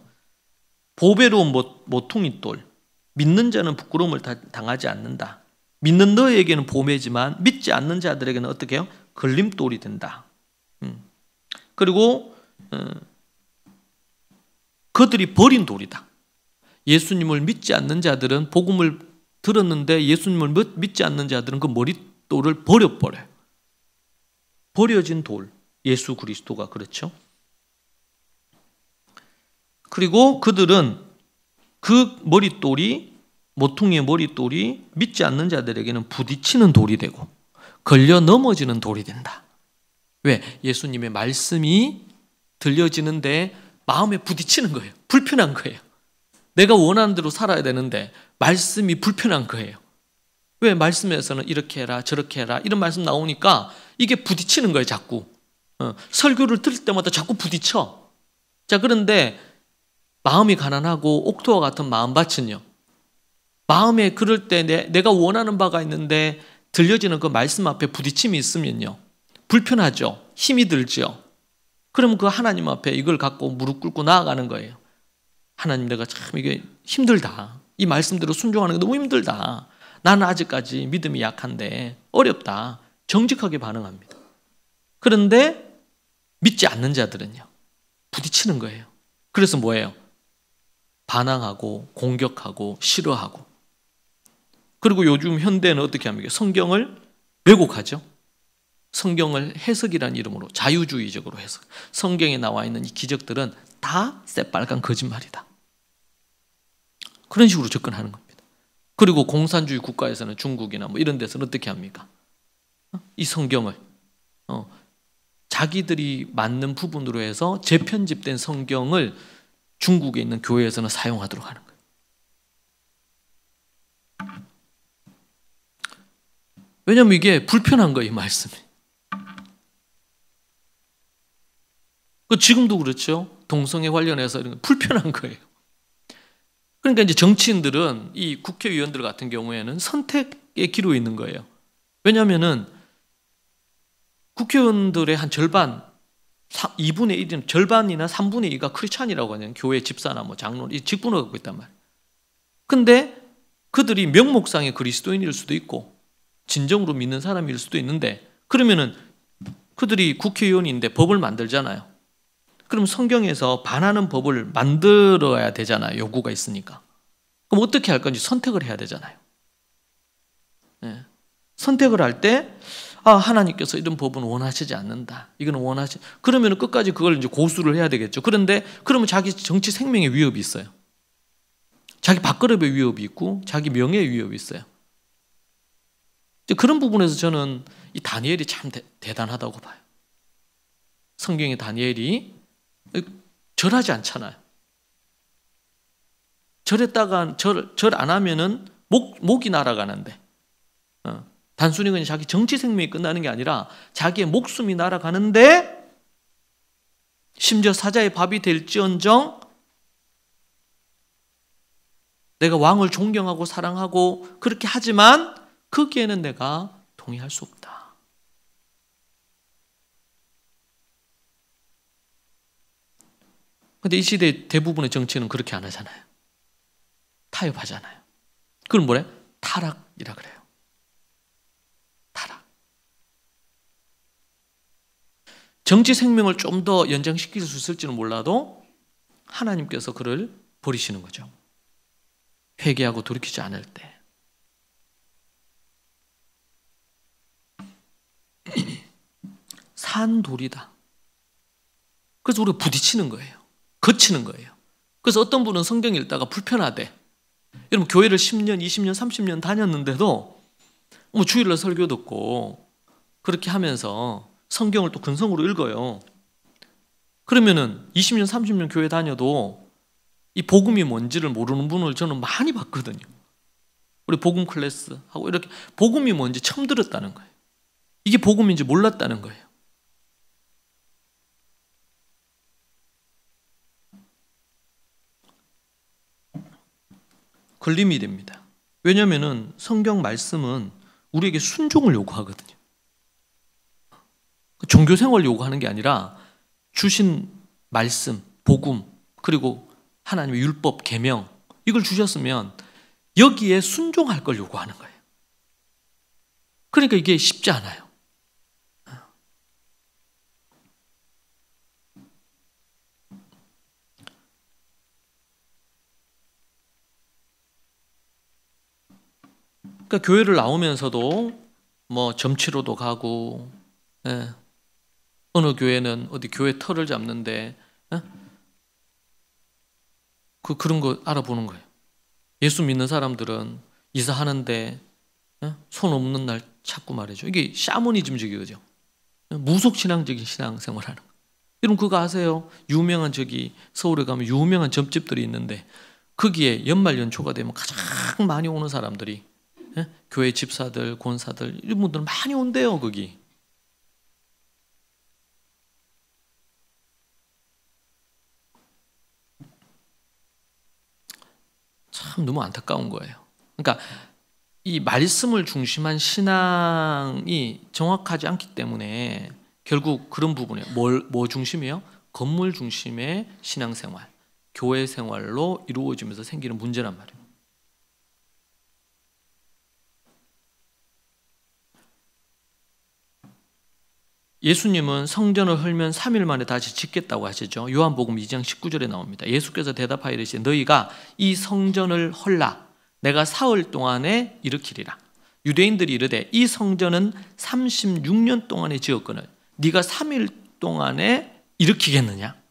보배로운 모퉁이 돌, 믿는 자는 부끄러움을 당하지 않는다. 믿는 너희에게는 보배지만 믿지 않는 자들에게는 어떻게 해요? 걸림돌이 된다. 그리고 그들이 버린 돌이다. 예수님을 믿지 않는 자들은, 복음을 들었는데 예수님을 믿지 않는 자들은 그 머릿돌을 버려버려요. 버려진 돌, 예수 그리스도가 그렇죠. 그리고 그들은 그 머릿돌이, 모퉁이의 머릿돌이 믿지 않는 자들에게는 부딪히는 돌이 되고 걸려 넘어지는 돌이 된다. 왜? 예수님의 말씀이 들려지는데 마음에 부딪히는 거예요. 불편한 거예요. 내가 원하는 대로 살아야 되는데 말씀이 불편한 거예요. 왜? 말씀에서는 이렇게 해라 저렇게 해라 이런 말씀 나오니까 이게 부딪히는 거예요. 자꾸 설교를 들을 때마다 자꾸 부딪혀. 자, 그런데 마음이 가난하고 옥토와 같은 마음밭은요, 마음에 그럴 때 내가 원하는 바가 있는데 들려지는 그 말씀 앞에 부딪힘이 있으면요, 불편하죠. 힘이 들죠. 그럼 그 하나님 앞에 이걸 갖고 무릎 꿇고 나아가는 거예요. 하나님, 내가 참 이게 힘들다. 이 말씀대로 순종하는 게 너무 힘들다. 나는 아직까지 믿음이 약한데 어렵다. 정직하게 반응합니다. 그런데 믿지 않는 자들은요, 부딪히는 거예요. 그래서 뭐예요? 반항하고 공격하고 싫어하고. 그리고 요즘 현대는 어떻게 합니까? 성경을 왜곡하죠. 성경을 해석이라는 이름으로 자유주의적으로 해석. 성경에 나와 있는 이 기적들은 다 새빨간 거짓말이다. 그런 식으로 접근하는 겁니다. 그리고 공산주의 국가에서는, 중국이나 뭐 이런 데서는 어떻게 합니까? 이 성경을 자기들이 맞는 부분으로 해서 재편집된 성경을 중국에 있는 교회에서는 사용하도록 하는 거예요. 왜냐하면 이게 불편한 거예요, 이 말씀이. 지금도 그렇죠. 동성애 관련해서 이런 거 불편한 거예요. 그러니까 이제 정치인들은, 이 국회의원들 같은 경우에는 선택의 기로에 있는 거예요. 왜냐하면은 국회의원들의 한 절반, 2분의 1이나 절반이나 3분의 2가 크리스찬이라고 하는 교회 집사나 뭐 장로, 이 직분을 갖고 있단 말이에요. 근데 그들이 명목상의 그리스도인일 수도 있고 진정으로 믿는 사람일 수도 있는데, 그러면은 그들이 국회의원인데 법을 만들잖아요. 그럼 성경에서 반하는 법을 만들어야 되잖아요. 요구가 있으니까. 그럼 어떻게 할 건지 선택을 해야 되잖아요. 네. 선택을 할 때, 하나님께서 이런 법은 원하시지 않는다. 이거는 그러면 끝까지 그걸 이제 고수를 해야 되겠죠. 그런데 그러면 자기 정치 생명의 위협이 있어요. 자기 밥그릇의 위협이 있고 자기 명예의 위협이 있어요. 그런 부분에서 저는 이 다니엘이 참 대단하다고 봐요. 성경의 다니엘이 절하지 않잖아요. 절했다가 절 안 하면은 목이 날아가는데, 단순히 그냥 자기 정치 생명이 끝나는 게 아니라 자기의 목숨이 날아가는데, 심지어 사자의 밥이 될지언정 내가 왕을 존경하고 사랑하고 그렇게 하지만 거기에는 내가 동의할 수 없다. 그런데 이 시대 대부분의 정치는 그렇게 안 하잖아요. 타협하잖아요. 그걸 뭐래? 타락이라 그래요. 타락. 정치 생명을 좀 더 연장시킬 수 있을지는 몰라도 하나님께서 그를 버리시는 거죠. 회개하고 돌이키지 않을 때. 산돌이다. 그래서 우리가 부딪히는 거예요. 거치는 거예요. 그래서 어떤 분은 성경 읽다가 불편하대. 여러분 교회를 10년, 20년, 30년 다녔는데도 뭐 주일날 설교 듣고 그렇게 하면서 성경을 또 근성으로 읽어요. 그러면은 20년, 30년 교회 다녀도 이 복음이 뭔지를 모르는 분을 저는 많이 봤거든요. 우리 복음 클래스 하고 이렇게 복음이 뭔지 처음 들었다는 거예요. 이게 복음인지 몰랐다는 거예요. 걸림이 됩니다. 왜냐하면 성경 말씀은 우리에게 순종을 요구하거든요. 종교 생활을 요구하는 게 아니라 주신 말씀, 복음, 그리고 하나님의 율법, 계명 이걸 주셨으면 여기에 순종할 걸 요구하는 거예요. 그러니까 이게 쉽지 않아요. 그러니까 교회를 나오면서도 뭐 점치러도 가고, 예. 어느 교회는 어디 교회 터를 잡는데, 예? 그런 거 알아보는 거예요. 예수 믿는 사람들은 이사하는데 예? 손 없는 날 찾고 말이죠. 이게 샤머니즘적이죠. 무속 신앙적인 신앙생활하는 거. 여러분 그거 아세요? 유명한 서울에 가면 유명한 점집들이 있는데 거기에 연말 연초가 되면 가장 많이 오는 사람들이 예? 교회 집사들, 권사들 이런 분들 많이 온대요. 거기. 참 너무 안타까운 거예요. 그러니까 이 말씀을 중심한 신앙이 정확하지 않기 때문에 결국 그런 부분에 뭐 중심이에요? 건물 중심의 신앙생활, 교회 생활로 이루어지면서 생기는 문제란 말이에요. 예수님은 성전을 헐면 3일 만에 다시 짓겠다고 하시죠. 요한복음 2장 19절에 나옵니다. 예수께서 대답하여 이르시되 너희가 이 성전을 헐라 내가 사흘 동안에 일으키리라. 유대인들이 이르되 이 성전은 36년 동안에 지었거늘 네가 3일 동안에 일으키겠느냐?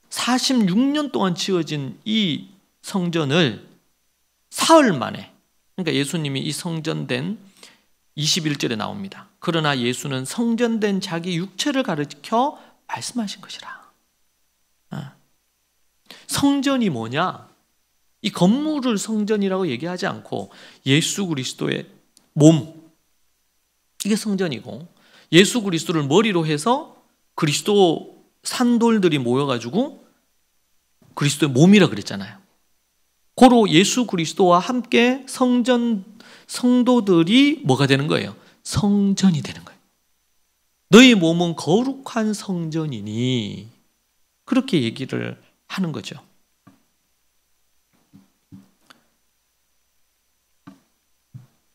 46년 동안 지어진 이 성전을 사흘 만에, 그러니까 예수님이 이 성전된 21절에 나옵니다. 그러나 예수는 성전된 자기 육체를 가르쳐 말씀하신 것이라. 성전이 뭐냐? 이 건물을 성전이라고 얘기하지 않고 예수 그리스도의 몸, 이게 성전이고 예수 그리스도를 머리로 해서 그리스도 산돌들이 모여가지고 그리스도의 몸이라 그랬잖아요. 고로 예수 그리스도와 함께 성도들이 뭐가 되는 거예요? 성전이 되는 거예요. 너희 몸은 거룩한 성전이니 그렇게 얘기를 하는 거죠.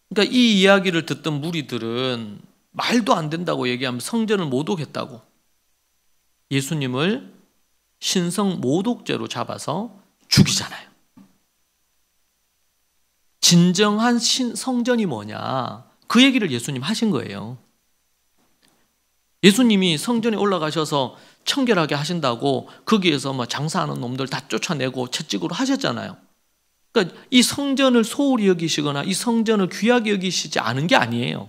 그러니까 이 이야기를 듣던 무리들은 말도 안 된다고 얘기하면 성전을 모독했다고 예수님을 신성 모독죄로 잡아서 죽이잖아요. 진정한 성전이 뭐냐? 그 얘기를 예수님 하신 거예요. 예수님이 성전에 올라가셔서 청결하게 하신다고 거기에서 뭐 장사하는 놈들 다 쫓아내고 채찍으로 하셨잖아요. 그러니까 이 성전을 소홀히 여기시거나 이 성전을 귀하게 여기시지 않은 게 아니에요.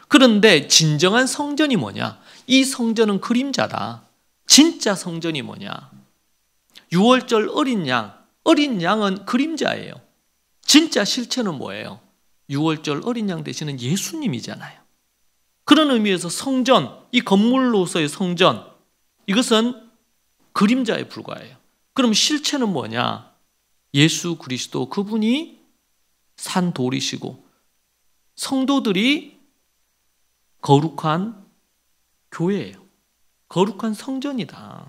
그런데 진정한 성전이 뭐냐? 이 성전은 그림자다. 진짜 성전이 뭐냐? 6월절 어린 양은 그림자예요. 진짜 실체는 뭐예요? 6월절 어린 양 되시는 예수님이잖아요. 그런 의미에서 성전, 이 건물로서의 성전, 이것은 그림자에 불과해요. 그럼 실체는 뭐냐? 예수 그리스도, 그분이 산 돌이시고 성도들이 거룩한 교회예요. 거룩한 성전이다.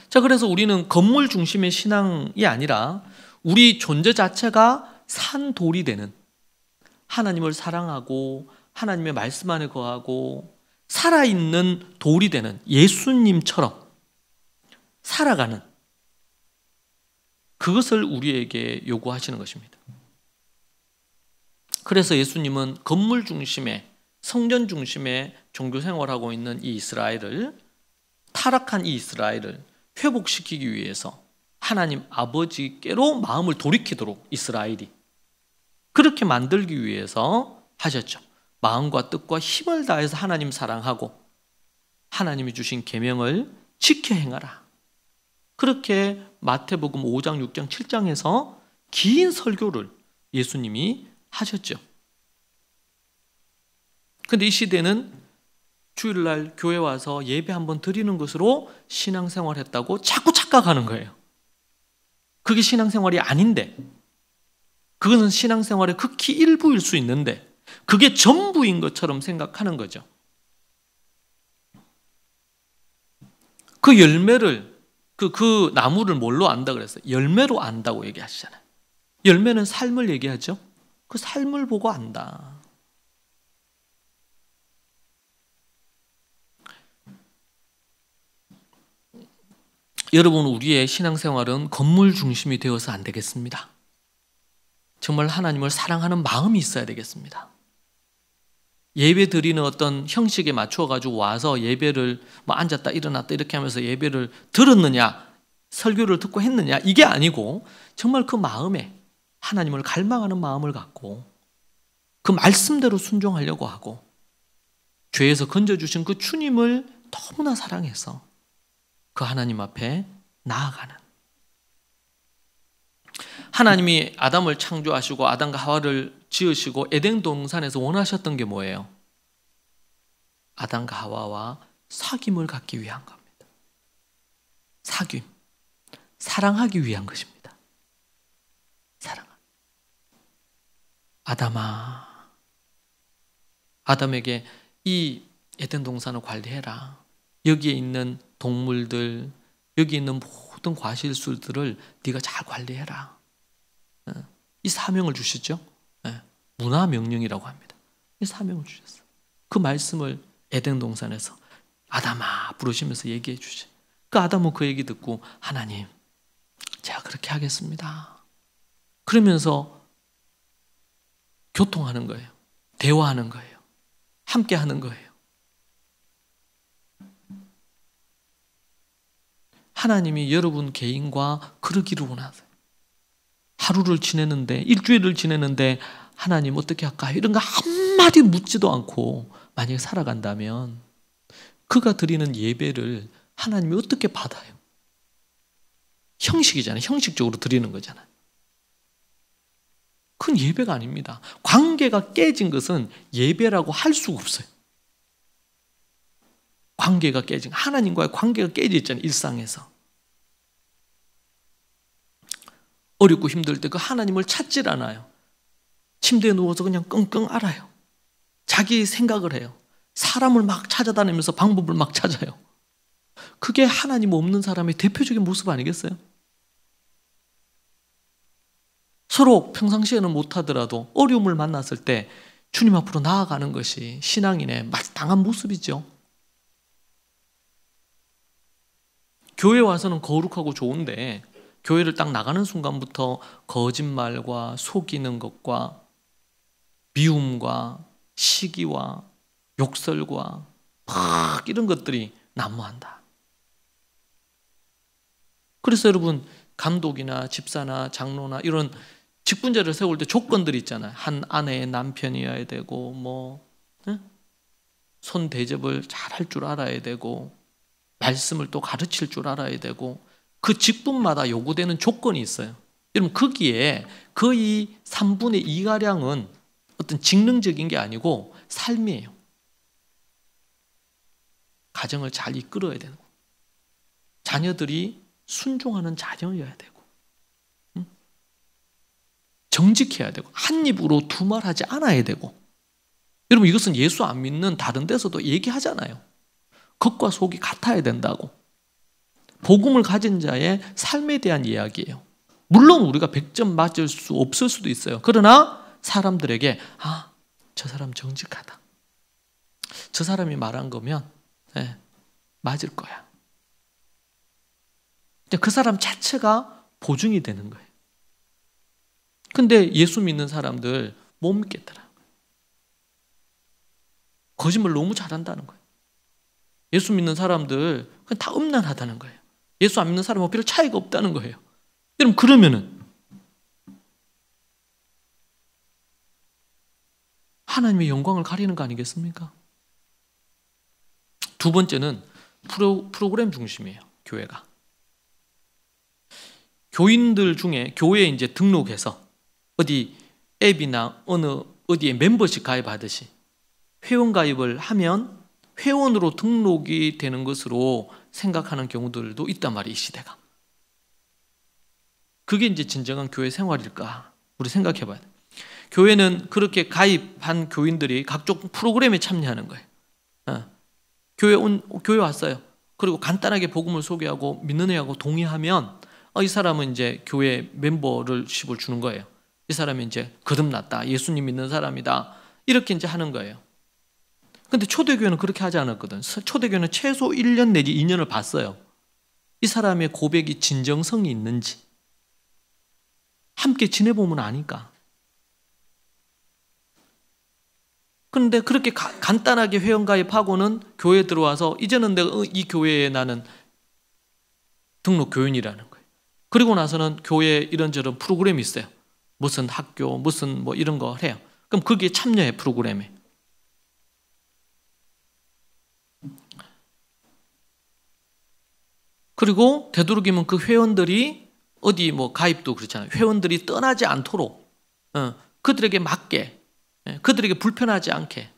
자, 그래서 우리는 건물 중심의 신앙이 아니라 우리 존재 자체가 산 돌이 되는, 하나님을 사랑하고 하나님의 말씀 안에 거하고 살아있는 돌이 되는 예수님처럼 살아가는, 그것을 우리에게 요구하시는 것입니다. 그래서 예수님은 건물 중심의, 성전 중심의 종교 생활하고 있는 이 이스라엘을, 타락한 이 이스라엘을 회복시키기 위해서 하나님 아버지께로 마음을 돌이키도록 이스라엘이 그렇게 만들기 위해서 하셨죠. 마음과 뜻과 힘을 다해서 하나님 사랑하고 하나님이 주신 계명을 지켜 행하라. 그렇게 마태복음 5장, 6장, 7장에서 긴 설교를 예수님이 하셨죠. 근데 이 시대는 주일날 교회 와서 예배 한번 드리는 것으로 신앙생활 했다고 자꾸 착각하는 거예요. 그게 신앙생활이 아닌데, 그것은 신앙생활의 극히 일부일 수 있는데 그게 전부인 것처럼 생각하는 거죠. 그 열매를, 그 나무를 뭘로 안다 그랬어요? 열매로 안다고 얘기하시잖아요. 열매는 삶을 얘기하죠. 그 삶을 보고 안다. 여러분, 우리의 신앙생활은 건물 중심이 되어서 안 되겠습니다. 정말 하나님을 사랑하는 마음이 있어야 되겠습니다. 예배 드리는 어떤 형식에 맞춰 가지고 와서 예배를 뭐 앉았다 일어났다 이렇게 하면서 예배를 들었느냐, 설교를 듣고 했느냐, 이게 아니고 정말 그 마음에 하나님을 갈망하는 마음을 갖고 그 말씀대로 순종하려고 하고 죄에서 건져주신 그 주님을 너무나 사랑해서 그 하나님 앞에 나아가는, 하나님이 아담을 창조하시고 아담과 하와를 지으시고 에덴 동산에서 원하셨던 게 뭐예요? 아담과 하와와 사귐을 갖기 위한 겁니다. 사귐, 사랑하기 위한 것입니다. 사랑. 아담아, 아담에게 이 에덴 동산을 관리해라. 여기에 있는 동물들, 여기 있는 모든 과실술들을 네가 잘 관리해라. 이 사명을 주시죠. 문화 명령이라고 합니다. 이 사명을 주셨어요. 그 말씀을 에덴 동산에서 아담아 부르시면서 얘기해 주죠. 그 아담은 그 얘기 듣고 하나님, 제가 그렇게 하겠습니다. 그러면서 교통하는 거예요. 대화하는 거예요. 함께 하는 거예요. 하나님이 여러분 개인과 그러기를 원하세요. 하루를 지내는데, 일주일을 지내는데 하나님 어떻게 할까? 이런 거 한마디 묻지도 않고 만약에 살아간다면 그가 드리는 예배를 하나님이 어떻게 받아요? 형식이잖아요. 형식적으로 드리는 거잖아요. 그건 예배가 아닙니다. 관계가 깨진 것은 예배라고 할 수가 없어요. 관계가 깨진, 하나님과의 관계가 깨져 있잖아요. 일상에서. 어렵고 힘들 때 그 하나님을 찾질 않아요. 침대에 누워서 그냥 끙끙 앓아요. 자기 생각을 해요. 사람을 막 찾아다니면서 방법을 막 찾아요. 그게 하나님 없는 사람의 대표적인 모습 아니겠어요? 서로 평상시에는 못하더라도 어려움을 만났을 때 주님 앞으로 나아가는 것이 신앙인의 마땅한 모습이죠. 교회 와서는 거룩하고 좋은데 교회를 딱 나가는 순간부터 거짓말과 속이는 것과 미움과 시기와 욕설과 막 이런 것들이 난무한다. 그래서 여러분, 감독이나 집사나 장로나 이런 직분자를 세울 때 조건들이 있잖아요. 한 아내의 남편이어야 되고, 손 대접을 잘 할 줄 알아야 되고, 말씀을 또 가르칠 줄 알아야 되고, 그 직분마다 요구되는 조건이 있어요. 여러분, 거기에 거의 3분의 2가량은 어떤 직능적인 게 아니고 삶이에요. 가정을 잘 이끌어야 되는 거예요. 자녀들이 순종하는 자녀여야 되고, 정직해야 되고, 한 입으로 두 말 하지 않아야 되고. 여러분, 이것은 예수 안 믿는 다른 데서도 얘기하잖아요. 겉과 속이 같아야 된다고. 복음을 가진 자의 삶에 대한 이야기예요. 물론 우리가 100점 맞을 수 없을 수도 있어요. 그러나 사람들에게 저 사람 정직하다, 저 사람이 말한 거면 맞을 거야. 그 사람 자체가 보증이 되는 거예요. 근데 예수 믿는 사람들 못 믿겠더라. 거짓말 너무 잘한다는 거예요. 예수 믿는 사람들 그냥 다 음란하다는 거예요. 예수 안 믿는 사람하고 별 차이가 없다는 거예요. 여러분, 그러면은 하나님의 영광을 가리는 거 아니겠습니까? 두 번째는 프로그램 중심이에요. 교회가. 교인들 중에 교회에 이제 등록해서 어디 앱이나 어디에 멤버십 가입하듯이 회원 가입을 하면 회원으로 등록이 되는 것으로 생각하는 경우들도 있단 말이에요, 이 시대가. 그게 이제 진정한 교회 생활일까? 우리 생각해 봐야 돼요. 교회는 그렇게 가입한 교인들이 각종 프로그램에 참여하는 거예요. 교회 왔어요. 그리고 간단하게 복음을 소개하고 믿는 애하고 동의하면 이 사람은 이제 교회 멤버십을 주는 거예요. 이 사람이 이제 거듭났다, 예수님 믿는 사람이다, 이렇게 이제 하는 거예요. 근데 초대교회는 그렇게 하지 않았거든. 초대교회는 최소 1년 내지 2년을 봤어요. 이 사람의 고백이 진정성이 있는지. 함께 지내보면 아니까. 그런데 그렇게 간단하게 회원가입하고는 교회에 들어와서 이제는 내가 이 교회에 나는 등록 교인이라는 거예요. 그리고 나서는 교회에 이런저런 프로그램이 있어요. 무슨 학교, 무슨 뭐 이런 거 해요. 그럼 거기에 참여해, 프로그램에. 그리고 되도록이면 그 회원들이 어디 뭐 가입도 그렇잖아요. 회원들이 떠나지 않도록 그들에게 맞게, 그들에게 불편하지 않게.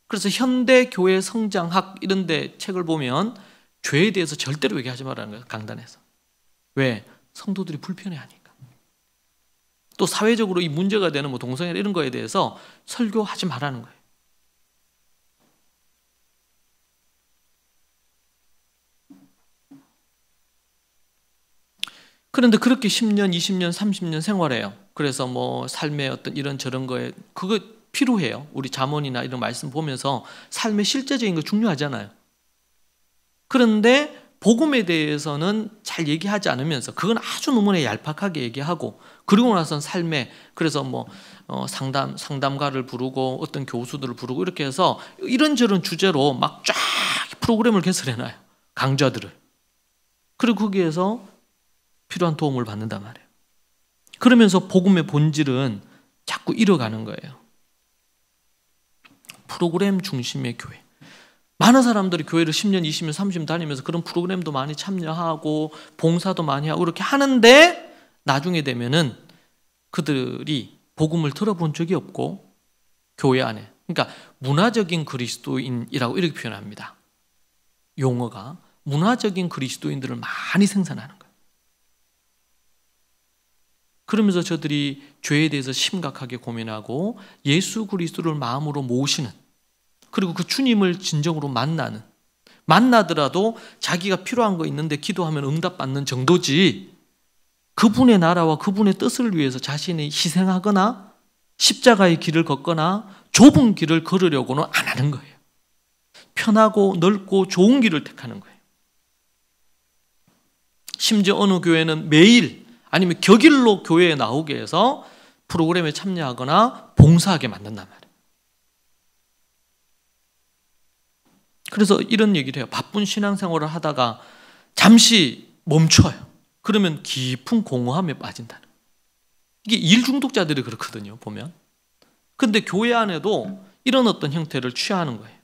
그래서 현대 교회 성장학 이런 데 책을 보면 죄에 대해서 절대로 얘기하지 말라는 거예요, 강단에서. 왜? 성도들이 불편해하니까. 또 사회적으로 이 문제가 되는 뭐 동성애 이런 거에 대해서 설교하지 말라는 거예요. 그런데 그렇게 10년, 20년, 30년 생활해요. 그래서 뭐 삶의 어떤 이런 저런 거에 그거 필요해요. 우리 잠언이나 이런 말씀 보면서 삶의 실제적인 거 중요하잖아요. 그런데 복음에 대해서는 잘 얘기하지 않으면서 그건 아주 너무나 얄팍하게 얘기하고, 그리고 나서는 삶에, 그래서 뭐 상담가를 부르고 어떤 교수들을 부르고 이렇게 해서 이런저런 주제로 막 쫙 프로그램을 개설해놔요, 강좌들을. 그리고 거기에서 필요한 도움을 받는단 말이에요. 그러면서 복음의 본질은 자꾸 잃어가는 거예요. 프로그램 중심의 교회. 많은 사람들이 교회를 10년, 20년, 30년 다니면서 그런 프로그램도 많이 참여하고 봉사도 많이 하고 이렇게 하는데 나중에 되면은 그들이 복음을 들어본 적이 없고 교회 안에, 그러니까 문화적인 그리스도인이라고 이렇게 표현합니다. 용어가 문화적인 그리스도인들을 많이 생산하는 거예요. 그러면서 저들이 죄에 대해서 심각하게 고민하고 예수 그리스도를 마음으로 모시는, 그리고 그 주님을 진정으로 만나더라도 자기가 필요한 거 있는데 기도하면 응답받는 정도지, 그분의 나라와 그분의 뜻을 위해서 자신이 희생하거나 십자가의 길을 걷거나 좁은 길을 걸으려고는 안 하는 거예요. 편하고 넓고 좋은 길을 택하는 거예요. 심지어 어느 교회는 매일 아니면 격일로 교회에 나오게 해서 프로그램에 참여하거나 봉사하게 만든단 말이에요. 그래서 이런 얘기를 해요. 바쁜 신앙생활을 하다가 잠시 멈춰요. 그러면 깊은 공허함에 빠진다는 거예요. 이게 일 중독자들이 그렇거든요, 보면. 근데 교회 안에도 이런 어떤 형태를 취하는 거예요.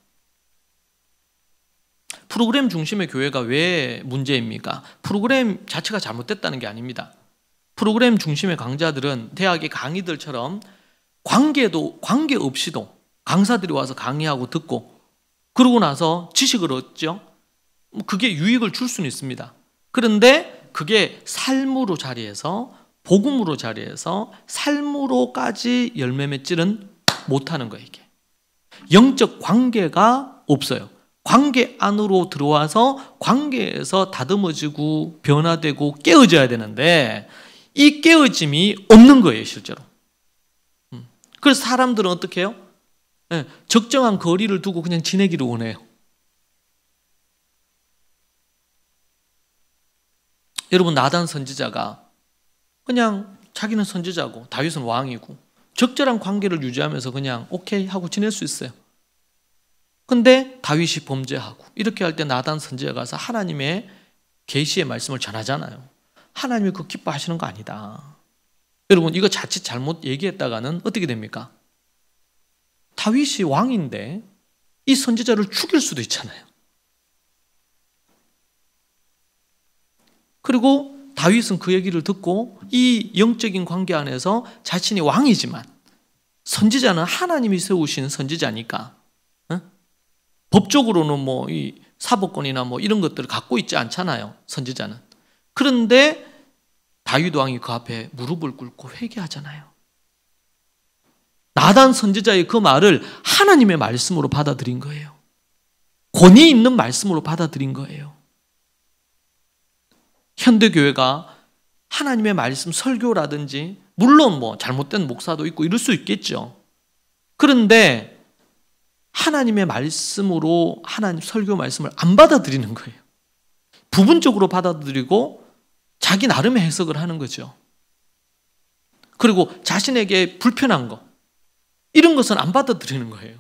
프로그램 중심의 교회가 왜 문제입니까? 프로그램 자체가 잘못됐다는 게 아닙니다. 프로그램 중심의 강좌들은 대학의 강의들처럼 관계 없이도 강사들이 와서 강의하고 듣고 그러고 나서 지식을 얻죠. 그게 유익을 줄 수는 있습니다. 그런데 그게 삶으로 자리해서 복음으로 자리해서 삶으로까지 열매 맺지는 못하는 거예요. 이게 영적 관계가 없어요. 관계 안으로 들어와서 관계에서 다듬어지고 변화되고 깨어져야 되는데 이 깨어짐이 없는 거예요, 실제로. 그래서 사람들은 어떻게 해요? 적정한 거리를 두고 그냥 지내기를 원해요. 여러분, 나단 선지자가 그냥 자기는 선지자고 다윗은 왕이고 적절한 관계를 유지하면서 그냥 오케이 하고 지낼 수 있어요. 근데 다윗이 범죄하고 이렇게 할 때 나단 선지자가 가서 하나님의 계시의 말씀을 전하잖아요. 하나님이 그거 기뻐하시는 거 아니다. 여러분, 이거 자칫 잘못 얘기했다가는 어떻게 됩니까? 다윗이 왕인데 이 선지자를 죽일 수도 있잖아요. 그리고 다윗은 그 얘기를 듣고 이 영적인 관계 안에서 자신이 왕이지만 선지자는 하나님이 세우신 선지자니까 법적으로는 뭐 이 사법권이나 뭐 이런 것들을 갖고 있지 않잖아요, 선지자는. 그런데 다윗 왕이 그 앞에 무릎을 꿇고 회개하잖아요. 나단 선지자의 그 말을 하나님의 말씀으로 받아들인 거예요. 권위 있는 말씀으로 받아들인 거예요. 현대교회가 하나님의 말씀 설교라든지 물론 뭐 잘못된 목사도 있고 이럴 수 있겠죠. 그런데 하나님의 말씀으로 하나님 설교 말씀을 안 받아들이는 거예요. 부분적으로 받아들이고 자기 나름의 해석을 하는 거죠. 그리고 자신에게 불편한 거 이런 것은 안 받아들이는 거예요.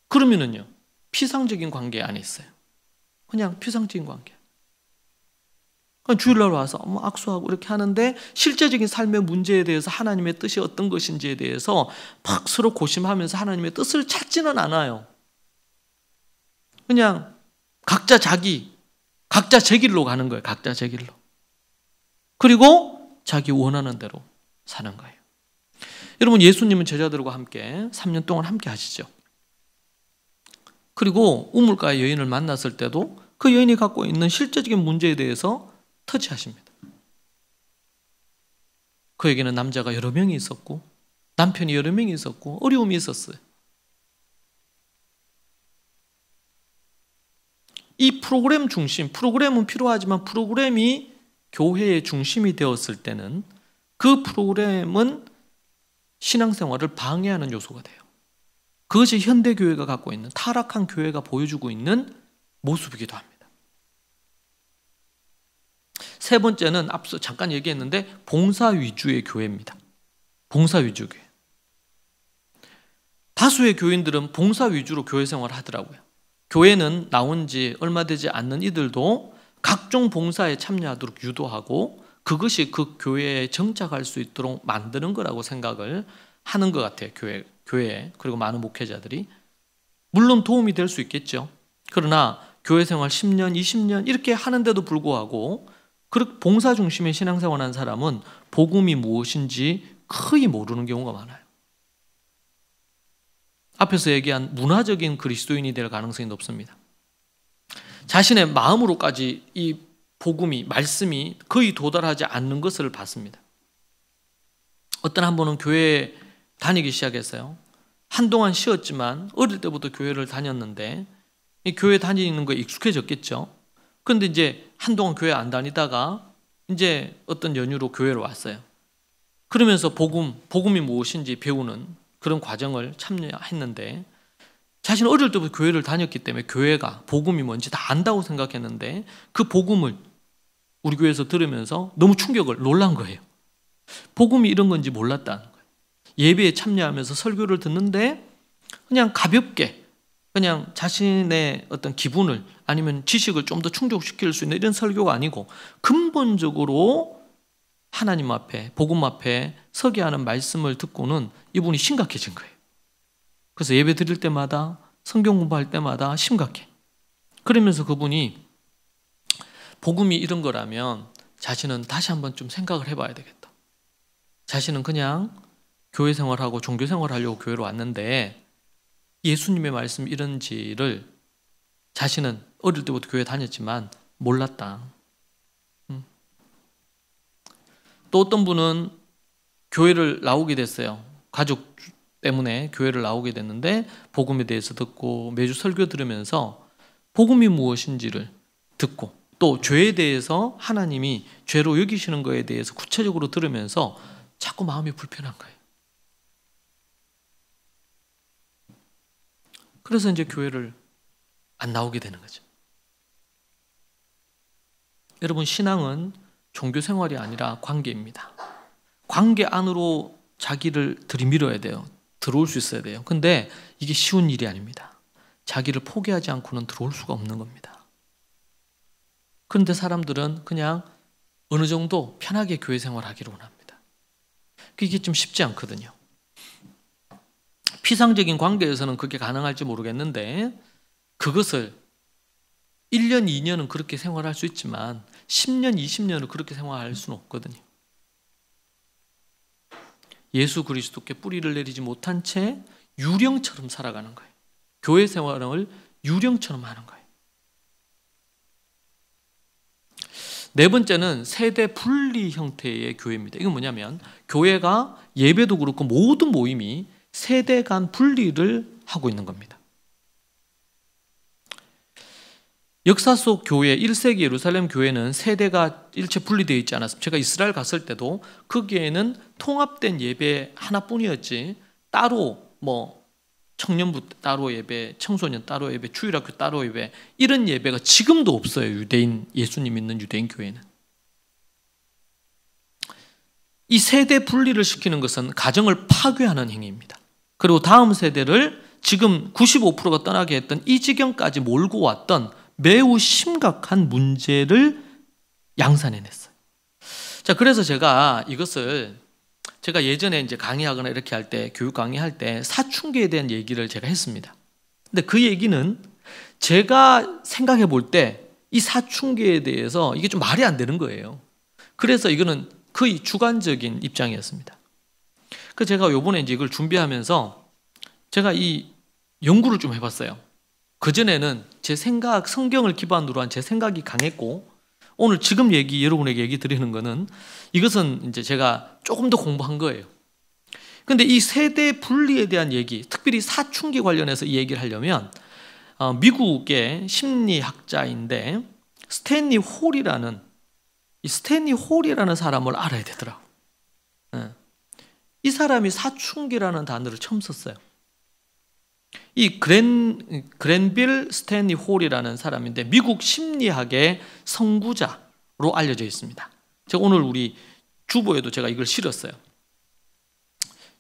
그러면은요, 피상적인 관계 안에 있어요. 그냥 피상적인 관계. 주일날 와서 악수하고 이렇게 하는데 실제적인 삶의 문제에 대해서 하나님의 뜻이 어떤 것인지에 대해서 막 서로 고심하면서 하나님의 뜻을 찾지는 않아요. 그냥 각자 제 길로 가는 거예요. 각자 제 길로. 그리고 자기 원하는 대로 사는 거예요. 여러분, 예수님은 제자들과 함께 3년 동안 함께 하시죠. 그리고 우물가의 여인을 만났을 때도 그 여인이 갖고 있는 실제적인 문제에 대해서 터치하십니다. 그에게는 남자가 여러 명이 있었고 남편이 여러 명이 있었고 어려움이 있었어요. 이 프로그램은 필요하지만 프로그램이 교회의 중심이 되었을 때는 그 프로그램은 신앙생활을 방해하는 요소가 돼요. 그것이 현대교회가 갖고 있는, 타락한 교회가 보여주고 있는 모습이기도 합니다. 세 번째는 앞서 잠깐 얘기했는데 봉사 위주의 교회입니다. 봉사 위주 교회. 다수의 교인들은 봉사 위주로 교회 생활을 하더라고요. 교회는 나온 지 얼마 되지 않는 이들도 각종 봉사에 참여하도록 유도하고 그것이 그 교회에 정착할 수 있도록 만드는 거라고 생각을 하는 것 같아요. 교회 그리고 많은 목회자들이. 물론 도움이 될 수 있겠죠. 그러나 교회 생활 10년, 20년 이렇게 하는데도 불구하고 봉사 중심의 신앙생활을 한 사람은 복음이 무엇인지 거의 모르는 경우가 많아요. 앞에서 얘기한 문화적인 그리스도인이 될 가능성이 높습니다. 자신의 마음으로까지 이 복음이, 말씀이 거의 도달하지 않는 것을 봤습니다. 어떤 한 분은 교회에 다니기 시작했어요. 한동안 쉬었지만 어릴 때부터 교회를 다녔는데 이 교회 다니는 거에 익숙해졌겠죠. 그런데 이제 한동안 교회 안 다니다가 이제 어떤 연유로 교회로 왔어요. 그러면서 복음이 무엇인지 배우는 그런 과정을 참여했는데 자신은 어릴 때부터 교회를 다녔기 때문에 교회가 복음이 뭔지 다 안다고 생각했는데 그 복음을 우리 교회에서 들으면서 너무 놀란 거예요. 복음이 이런 건지 몰랐다는 거예요. 예배에 참여하면서 설교를 듣는데 그냥 가볍게 그냥 자신의 어떤 기분을 아니면 지식을 좀 더 충족시킬 수 있는 이런 설교가 아니고 근본적으로 하나님 앞에 복음 앞에 서게 하는 말씀을 듣고는 이분이 심각해진 거예요. 그래서 예배 드릴 때마다 성경 공부할 때마다 심각해. 그러면서 그분이 복음이 이런 거라면 자신은 다시 한번 좀 생각을 해봐야 되겠다. 자신은 그냥 교회 생활하고 종교 생활하려고 교회로 왔는데 예수님의 말씀이 이런지를 자신은 어릴 때부터 교회 다녔지만 몰랐다. 또 어떤 분은 교회를 나오게 됐어요. 가족 때문에 교회를 나오게 됐는데 복음에 대해서 듣고 매주 설교 들으면서 복음이 무엇인지를 듣고 또 죄에 대해서 하나님이 죄로 여기시는 거에 대해서 구체적으로 들으면서 자꾸 마음이 불편한 거예요. 그래서 이제 교회를 안 나오게 되는 거죠. 여러분, 신앙은 종교 생활이 아니라 관계입니다. 관계 안으로 자기를 들이밀어야 돼요. 들어올 수 있어야 돼요. 근데 이게 쉬운 일이 아닙니다. 자기를 포기하지 않고는 들어올 수가 없는 겁니다. 그런데 사람들은 그냥 어느 정도 편하게 교회 생활하기를 원합니다. 그게 좀 쉽지 않거든요. 피상적인 관계에서는 그게 가능할지 모르겠는데 그것을 1년, 2년은 그렇게 생활할 수 있지만 10년, 20년은 그렇게 생활할 수는 없거든요. 예수 그리스도께 뿌리를 내리지 못한 채 유령처럼 살아가는 거예요. 교회 생활을 유령처럼 하는 거예요. 네 번째는 세대 분리 형태의 교회입니다. 이건 뭐냐면 교회가 예배도 그렇고 모든 모임이 세대 간 분리를 하고 있는 겁니다. 역사 속 교회, 1세기 예루살렘 교회는 세대가 일체 분리되어 있지 않았습니다. 제가 이스라엘 갔을 때도 거기에는 통합된 예배 하나뿐이었지 따로 청년부 따로 예배, 청소년 따로 예배, 주일학교 따로 예배 이런 예배가 지금도 없어요. 유대인, 예수님 믿는 유대인 교회는. 이 세대 분리를 시키는 것은 가정을 파괴하는 행위입니다. 그리고 다음 세대를 지금 95%가 떠나게 했던 이 지경까지 몰고 왔던 매우 심각한 문제를 양산해냈어요. 자, 그래서 제가 이것을 제가 예전에 이제 강의하거나 이렇게 할 때, 교육 강의할 때 사춘기에 대한 얘기를 제가 했습니다. 근데 그 얘기는 제가 생각해 볼 때 이 사춘기에 대해서 이게 좀 말이 안 되는 거예요. 그래서 이거는 거의 주관적인 입장이었습니다. 그래서 제가 요번에 이제 이걸 준비하면서 제가 이 연구를 좀 해봤어요. 그전에는 제 생각, 성경을 기반으로 한 제 생각이 강했고 오늘 지금 여러분에게 얘기 드리는 거는 이것은 이제 제가 조금 더 공부한 거예요. 근데 이 세대 분리에 대한 얘기, 특별히 사춘기 관련해서 이 얘기를 하려면 미국의 심리학자인데 스탠리 홀이라는 사람을 알아야 되더라고요. 이 사람이 사춘기라는 단어를 처음 썼어요. 이 그랜빌 스탠리 홀이라는 사람인데 미국 심리학의 선구자로 알려져 있습니다. 제가 오늘 우리 주보에도 제가 이걸 실었어요.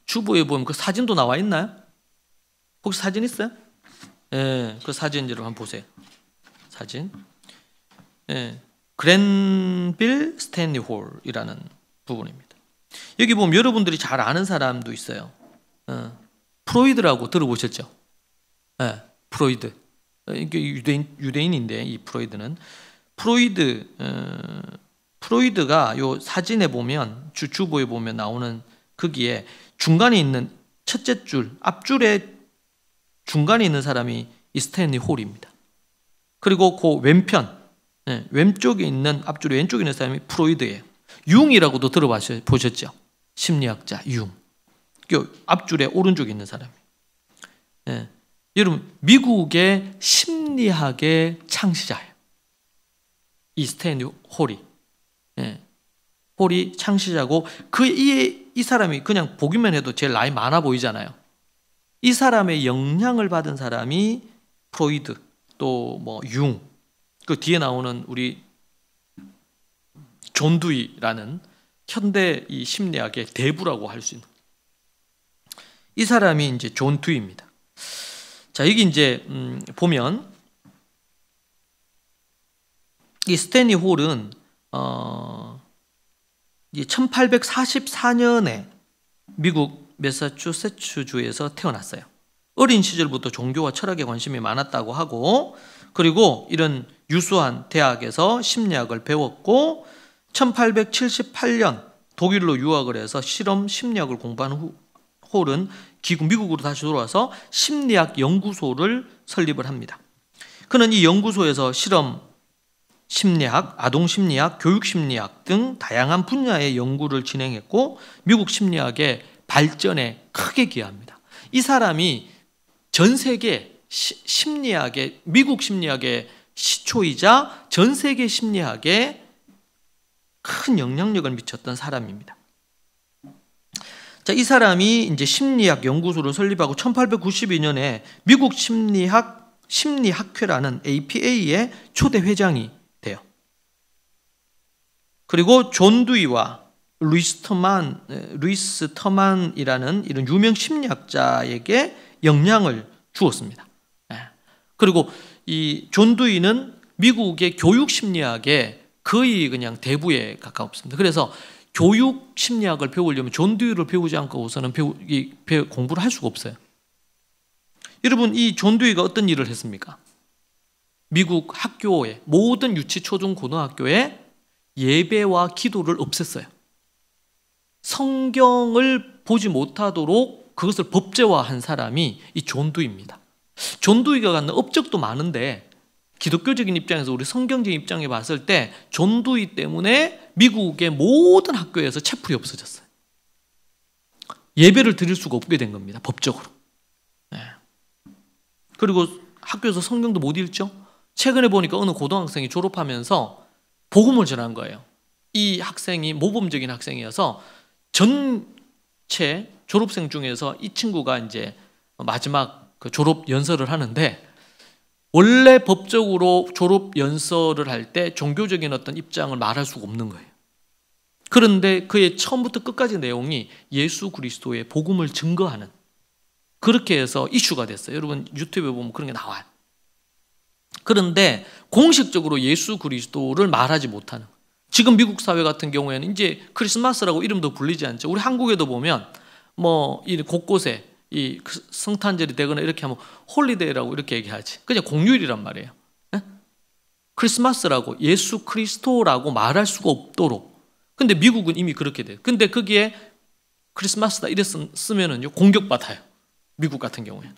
주보에 보면 그 사진도 나와 있나요? 혹시 사진 있어요? 예, 그 사진 여러분 한번 보세요. 사진. 예, 그랜빌 스탠리 홀이라는 부분입니다. 여기 보면 여러분들이 잘 아는 사람도 있어요. 프로이드라고 들어보셨죠? 네, 프로이드. 이게 유대인인데 이 프로이드는 프로이드가 요 사진에 보면 주보에 보면 나오는 거기에 중간에 있는 첫째 줄 앞줄에 중간에 있는 사람이 이 스탠리 홀입니다. 그리고 그 왼쪽에 있는 앞줄에 왼쪽에 있는 사람이 프로이드예요. 융이라고도 들어보셨죠? 심리학자 융. 앞줄에 오른쪽에 있는 사람이. 예. 여러분 미국의 심리학의 창시자예요. 이 스탠리 홀이. 예. 홀이 창시자고 이 사람이 그냥 보기만 해도 제일 나이 많아 보이잖아요. 이 사람의 영향을 받은 사람이 프로이드 또 융. 그 뒤에 나오는 우리 존 두이라는 현대 이 심리학의 대부라고 할 수 있는 이 사람이 이제 존 두이입니다. 자, 여기 이제 보면 이 스탠리 홀은 1844년에 미국 매사추세츠주에서 태어났어요. 어린 시절부터 종교와 철학에 관심이 많았다고 하고 그리고 이런 유수한 대학에서 심리학을 배웠고 1878년 독일로 유학을 해서 실험 심리학을 공부한 후 홀은 미국으로 다시 돌아와서 심리학 연구소를 설립을 합니다. 그는 이 연구소에서 실험 심리학, 아동 심리학, 교육 심리학 등 다양한 분야의 연구를 진행했고 미국 심리학의 발전에 크게 기여합니다. 이 사람이 전 세계 심리학의, 미국 심리학의 시초이자 전 세계 심리학에 큰 영향력을 미쳤던 사람입니다. 자, 이 사람이 이제 심리학 연구소를 설립하고 1892년에 미국 심리학회라는 APA의 초대 회장이 돼요. 그리고 존 두이와 루이스 터만이라는 이런 유명 심리학자에게 영향을 주었습니다. 그리고 이 존 두이는 미국의 교육 심리학의 거의 그냥 대부에 가깝습니다. 그래서 교육 심리학을 배우려면 존 두이를 배우지 않고서는 공부를 할 수가 없어요. 여러분, 이 존 두이가 어떤 일을 했습니까? 미국 학교에, 모든 유치, 초중, 고등학교에 예배와 기도를 없앴어요. 성경을 보지 못하도록 그것을 법제화한 사람이 이 존 두이입니다. 존 두이가 갖는 업적도 많은데 기독교적인 입장에서, 우리 성경적인 입장에 봤을 때 존 두이 때문에 미국의 모든 학교에서 채플이 없어졌어요. 예배를 드릴 수가 없게 된 겁니다, 법적으로. 그리고 학교에서 성경도 못 읽죠. 최근에 보니까 어느 고등학생이 졸업하면서 복음을 전한 거예요. 이 학생이 모범적인 학생이어서 전체 졸업생 중에서 이 친구가 이제 마지막 그 졸업 연설을 하는데, 원래 법적으로 졸업 연설을 할 때 종교적인 어떤 입장을 말할 수가 없는 거예요. 그런데 그의 처음부터 끝까지 내용이 예수 그리스도의 복음을 증거하는, 그렇게 해서 이슈가 됐어요. 여러분 유튜브에 보면 그런 게 나와요. 그런데 공식적으로 예수 그리스도를 말하지 못하는, 지금 미국 사회 같은 경우에는 이제 크리스마스라고 이름도 불리지 않죠. 우리 한국에도 보면 뭐 이 곳곳에 이 성탄절이 되거나 이렇게 하면 홀리데이라고 이렇게 얘기하지. 그냥 공휴일이란 말이에요. 크리스마스라고, 예수 그리스도라고 말할 수가 없도록. 근데 미국은 이미 그렇게 돼요. 근데 거기에 크리스마스다 이래 쓰면은요, 공격받아요. 미국 같은 경우에는.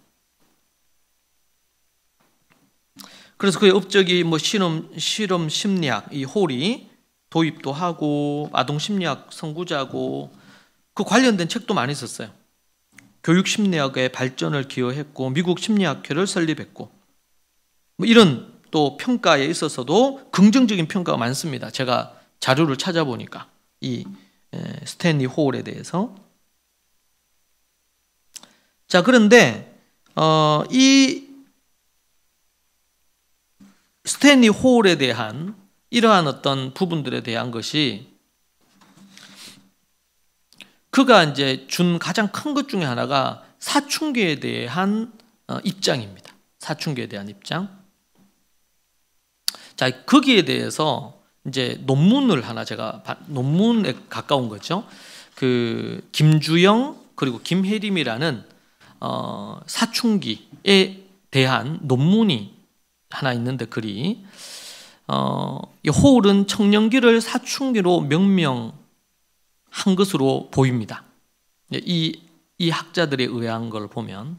그래서 그의 업적이 뭐 실험 심리학, 이 홀이 도입도 하고, 아동 심리학 선구자고, 그 관련된 책도 많이 썼어요. 교육 심리학의 발전을 기여했고, 미국 심리학회를 설립했고, 뭐 이런 또 평가에 있어서도 긍정적인 평가가 많습니다. 제가 자료를 찾아보니까 이 스탠리 홀에 대해서. 자, 그런데 이 스탠리 홀에 대한 이러한 어떤 부분들에 대한 것이, 그가 이제 준 가장 큰 것 중에 하나가 사춘기에 대한 입장입니다. 사춘기에 대한 입장. 자, 거기에 대해서 이제 논문을 하나, 제가 논문에 가까운 거죠. 그 김주영 그리고 김혜림이라는 사춘기에 대한 논문이 하나 있는데, 글이 이 호울은 청년기를 사춘기로 명명한 것으로 보입니다. 이 학자들에 의한 걸 보면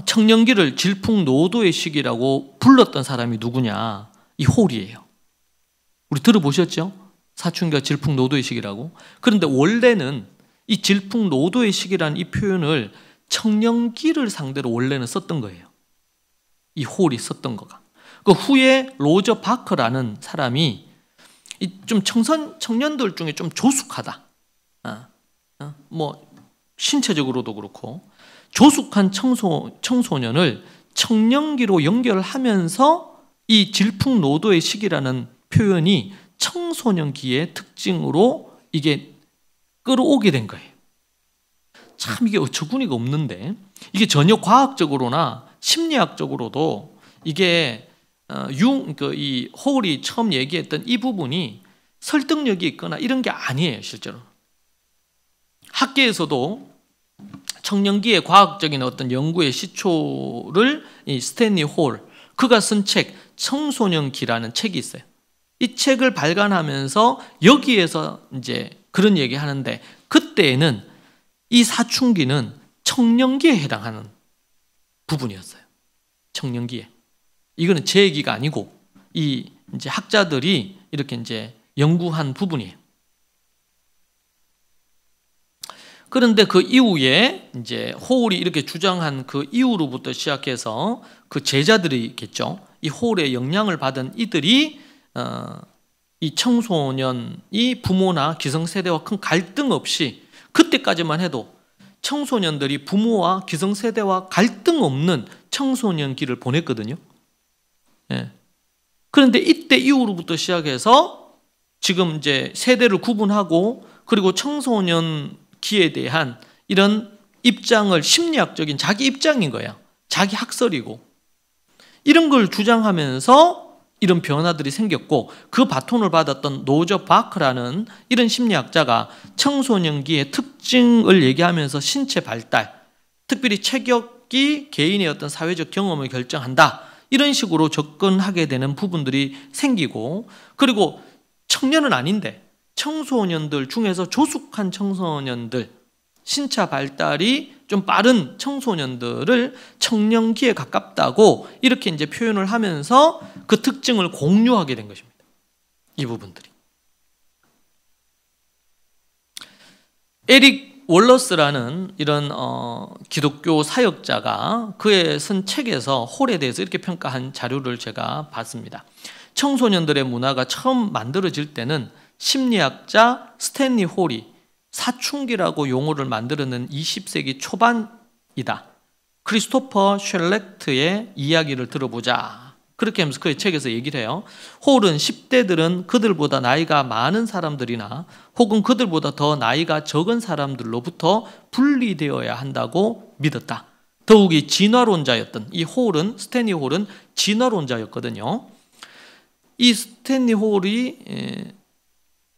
청년기를 질풍노도의 시기라고 불렀던 사람이 누구냐? 이 홀이에요. 우리 들어보셨죠? 사춘기가 질풍노도의 시기라고. 그런데 원래는 이 질풍노도의 시기라는 이 표현을 청년기를 상대로 원래는 썼던 거예요. 이 홀이 썼던 거가. 그 후에 로저 바커라는 사람이 좀 청년들 중에 좀 조숙하다, 뭐 신체적으로도 그렇고 조숙한 청소년을 청년기로 연결하면서 이 질풍노도의 시기라는 표현이 청소년기의 특징으로 이게 끌어오게 된 거예요. 참 이게 어처구니가 없는데, 이게 전혀 과학적으로나 심리학적으로도 이게 이 홀이 처음 얘기했던 이 부분이 설득력이 있거나 이런 게 아니에요. 실제로 학계에서도 청년기의 과학적인 어떤 연구의 시초를 이 스탠리 홀, 그가 쓴 책 청소년기라는 책이 있어요. 이 책을 발간하면서 여기에서 이제 그런 얘기 하는데, 그때에는 이 사춘기는 청년기에 해당하는 부분이었어요. 청년기에. 이거는 제 얘기가 아니고 이 이제 학자들이 이렇게 이제 연구한 부분이에요. 그런데 그 이후에 이제 호울이 이렇게 주장한 그 이후로부터 시작해서 그 제자들이 있겠죠. 이 호울의 영향을 받은 이들이 이 청소년이 부모나 기성세대와 큰 갈등 없이, 그때까지만 해도 청소년들이 부모와 기성세대와 갈등 없는 청소년기를 보냈거든요. 예. 그런데 이때 이후로부터 시작해서 지금 이제 세대를 구분하고, 그리고 청소년기에 대한 이런 입장을 심리학적인 자기 입장인 거야. 자기 학설이고. 이런 걸 주장하면서 이런 변화들이 생겼고, 그 바톤을 받았던 노저 바크라는 이런 심리학자가 청소년기의 특징을 얘기하면서 신체 발달, 특별히 체격이 개인의 어떤 사회적 경험을 결정한다, 이런 식으로 접근하게 되는 부분들이 생기고, 그리고 청년은 아닌데 청소년들 중에서 조숙한 청소년들, 신체 발달이 좀 빠른 청소년들을 청년기에 가깝다고 이렇게 이제 표현을 하면서 그 특징을 공유하게 된 것입니다. 이 부분들이. 에릭 월러스라는 이런 기독교 사역자가 그의 쓴 책에서 홀에 대해서 이렇게 평가한 자료를 제가 봤습니다. 청소년들의 문화가 처음 만들어질 때는 심리학자 스탠리 홀이 사춘기라고 용어를 만들어낸 20세기 초반이다. 크리스토퍼 쉘렉트의 이야기를 들어보자. 그렇게 하면서 그의 책에서 얘기를 해요. 홀은 10대들은 그들보다 나이가 많은 사람들이나 혹은 그들보다 더 나이가 적은 사람들로부터 분리되어야 한다고 믿었다. 더욱이 진화론자였던 이 홀은, 스탠리 홀은 진화론자였거든요. 이 스탠리 홀이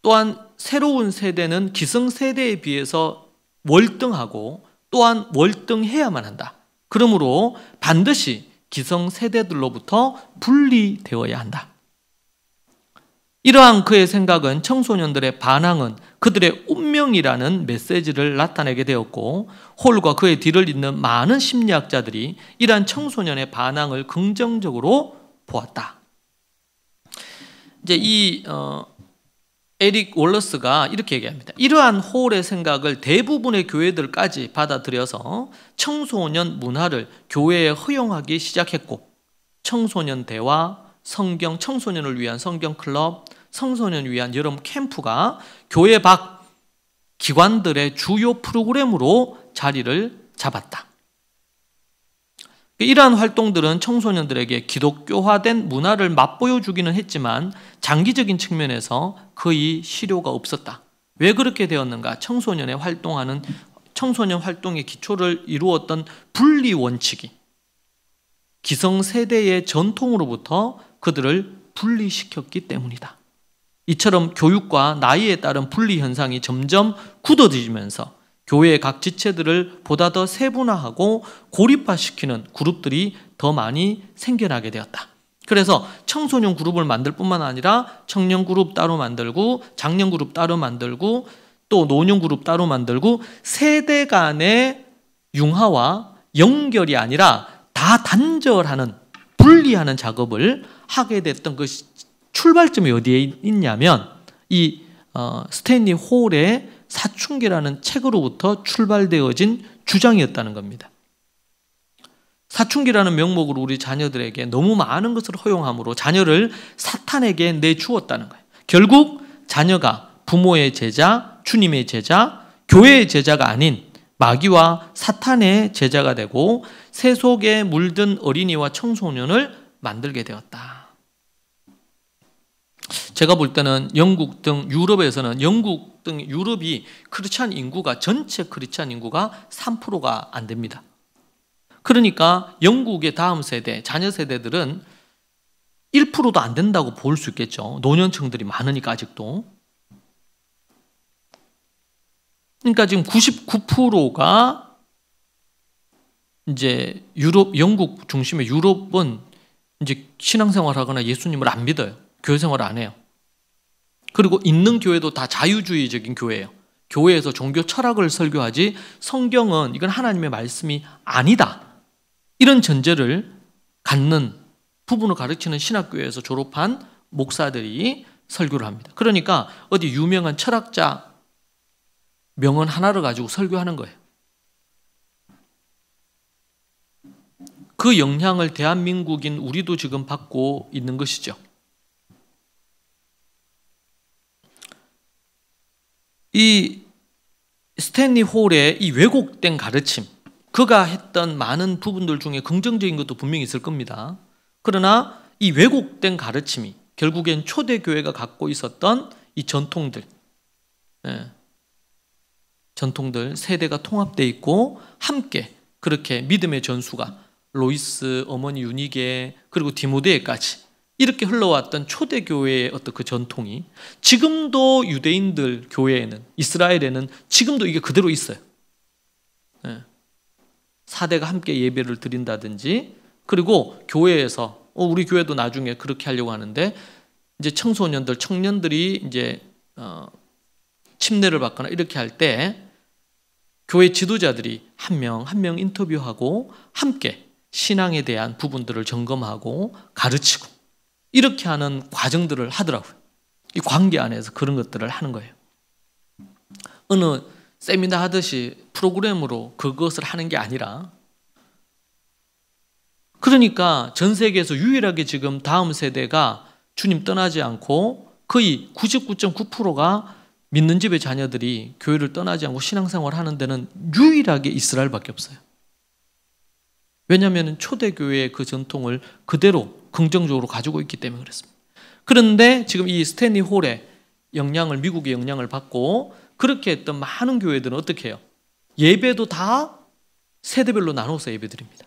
또한 새로운 세대는 기성세대에 비해서 월등하고 또한 월등해야만 한다. 그러므로 반드시 기성세대들로부터 분리되어야 한다. 이러한 그의 생각은 청소년들의 반항은 그들의 운명이라는 메시지를 나타내게 되었고, 홀과 그의 뒤를 잇는 많은 심리학자들이 이러한 청소년의 반항을 긍정적으로 보았다. 이제 이 에릭 월러스가 이렇게 얘기합니다. 이러한 홀의 생각을 대부분의 교회들까지 받아들여서 청소년 문화를 교회에 허용하기 시작했고, 청소년 대화, 성경, 청소년을 위한 성경 클럽, 청소년을 위한 여름 캠프가 교회 밖 기관들의 주요 프로그램으로 자리를 잡았다. 이러한 활동들은 청소년들에게 기독교화된 문화를 맛보여주기는 했지만 장기적인 측면에서 거의 실효가 없었다. 왜 그렇게 되었는가? 청소년 활동의 기초를 이루었던 분리 원칙이 기성세대의 전통으로부터 그들을 분리시켰기 때문이다. 이처럼 교육과 나이에 따른 분리 현상이 점점 굳어지면서 교회의 각 지체들을 보다 더 세분화하고 고립화시키는 그룹들이 더 많이 생겨나게 되었다. 그래서 청소년 그룹을 만들 뿐만 아니라 청년 그룹 따로 만들고, 장년 그룹 따로 만들고, 또 노년 그룹 따로 만들고, 세대 간의 융화와 연결이 아니라 다 단절하는, 분리하는 작업을 하게 됐던 그 출발점이 어디에 있냐면 이 스탠리 홀의 사춘기라는 책으로부터 출발되어진 주장이었다는 겁니다. 사춘기라는 명목으로 우리 자녀들에게 너무 많은 것을 허용함으로 자녀를 사탄에게 내주었다는 거예요. 결국 자녀가 부모의 제자, 주님의 제자, 교회의 제자가 아닌 마귀와 사탄의 제자가 되고 세속에 물든 어린이와 청소년을 만들게 되었다. 제가 볼 때는 영국 등 유럽에서는 유럽이 크리스찬 인구가, 전체 크리스찬 인구가 3%가 안 됩니다. 그러니까 영국의 다음 세대, 자녀 세대들은 1%도 안 된다고 볼 수 있겠죠. 노년층들이 많으니까 아직도. 그러니까 지금 99%가 이제 영국 중심의 유럽은 이제 신앙생활하거나 예수님을 안 믿어요. 교회 생활 안 해요. 그리고 있는 교회도 다 자유주의적인 교회예요. 교회에서 종교 철학을 설교하지 성경은 이건 하나님의 말씀이 아니다. 이런 전제를 갖는, 부분을 가르치는 신학교에서 졸업한 목사들이 설교를 합니다. 그러니까 어디 유명한 철학자 명언 하나를 가지고 설교하는 거예요. 그 영향을 대한민국인 우리도 지금 받고 있는 것이죠. 이 스탠리 홀의 이 왜곡된 가르침, 그가 했던 많은 부분들 중에 긍정적인 것도 분명히 있을 겁니다. 그러나 이 왜곡된 가르침이 결국엔 초대교회가 갖고 있었던 이 전통들, 전통들 세대가 통합되어 있고 함께 그렇게 믿음의 전수가 로이스, 어머니 유니게 그리고 디모데까지 이렇게 흘러왔던 초대교회의 어떤 그 전통이 지금도 유대인들 교회에는, 이스라엘에는 지금도 이게 그대로 있어요. 사대가 함께 예배를 드린다든지, 그리고 교회에서 우리 교회도 나중에 그렇게 하려고 하는데, 이제 청소년들, 청년들이 이제 침례를 받거나 이렇게 할 때 교회 지도자들이 한 명 한 명 인터뷰하고 함께 신앙에 대한 부분들을 점검하고 가르치고 이렇게 하는 과정들을 하더라고요. 이 관계 안에서 그런 것들을 하는 거예요. 어느 세미나 하듯이 프로그램으로 그것을 하는 게 아니라, 그러니까 전 세계에서 유일하게 지금 다음 세대가 주님 떠나지 않고 거의 99.9%가 믿는 집의 자녀들이 교회를 떠나지 않고 신앙생활 하는 데는 유일하게 이스라엘밖에 없어요. 왜냐하면 초대교회의 그 전통을 그대로 긍정적으로 가지고 있기 때문에 그렇습니다. 그런데 지금 이 스탠리 홀의 영향을, 미국의 영향을 받고 그렇게 했던 많은 교회들은 어떻게 해요? 예배도 다 세대별로 나눠서 예배드립니다.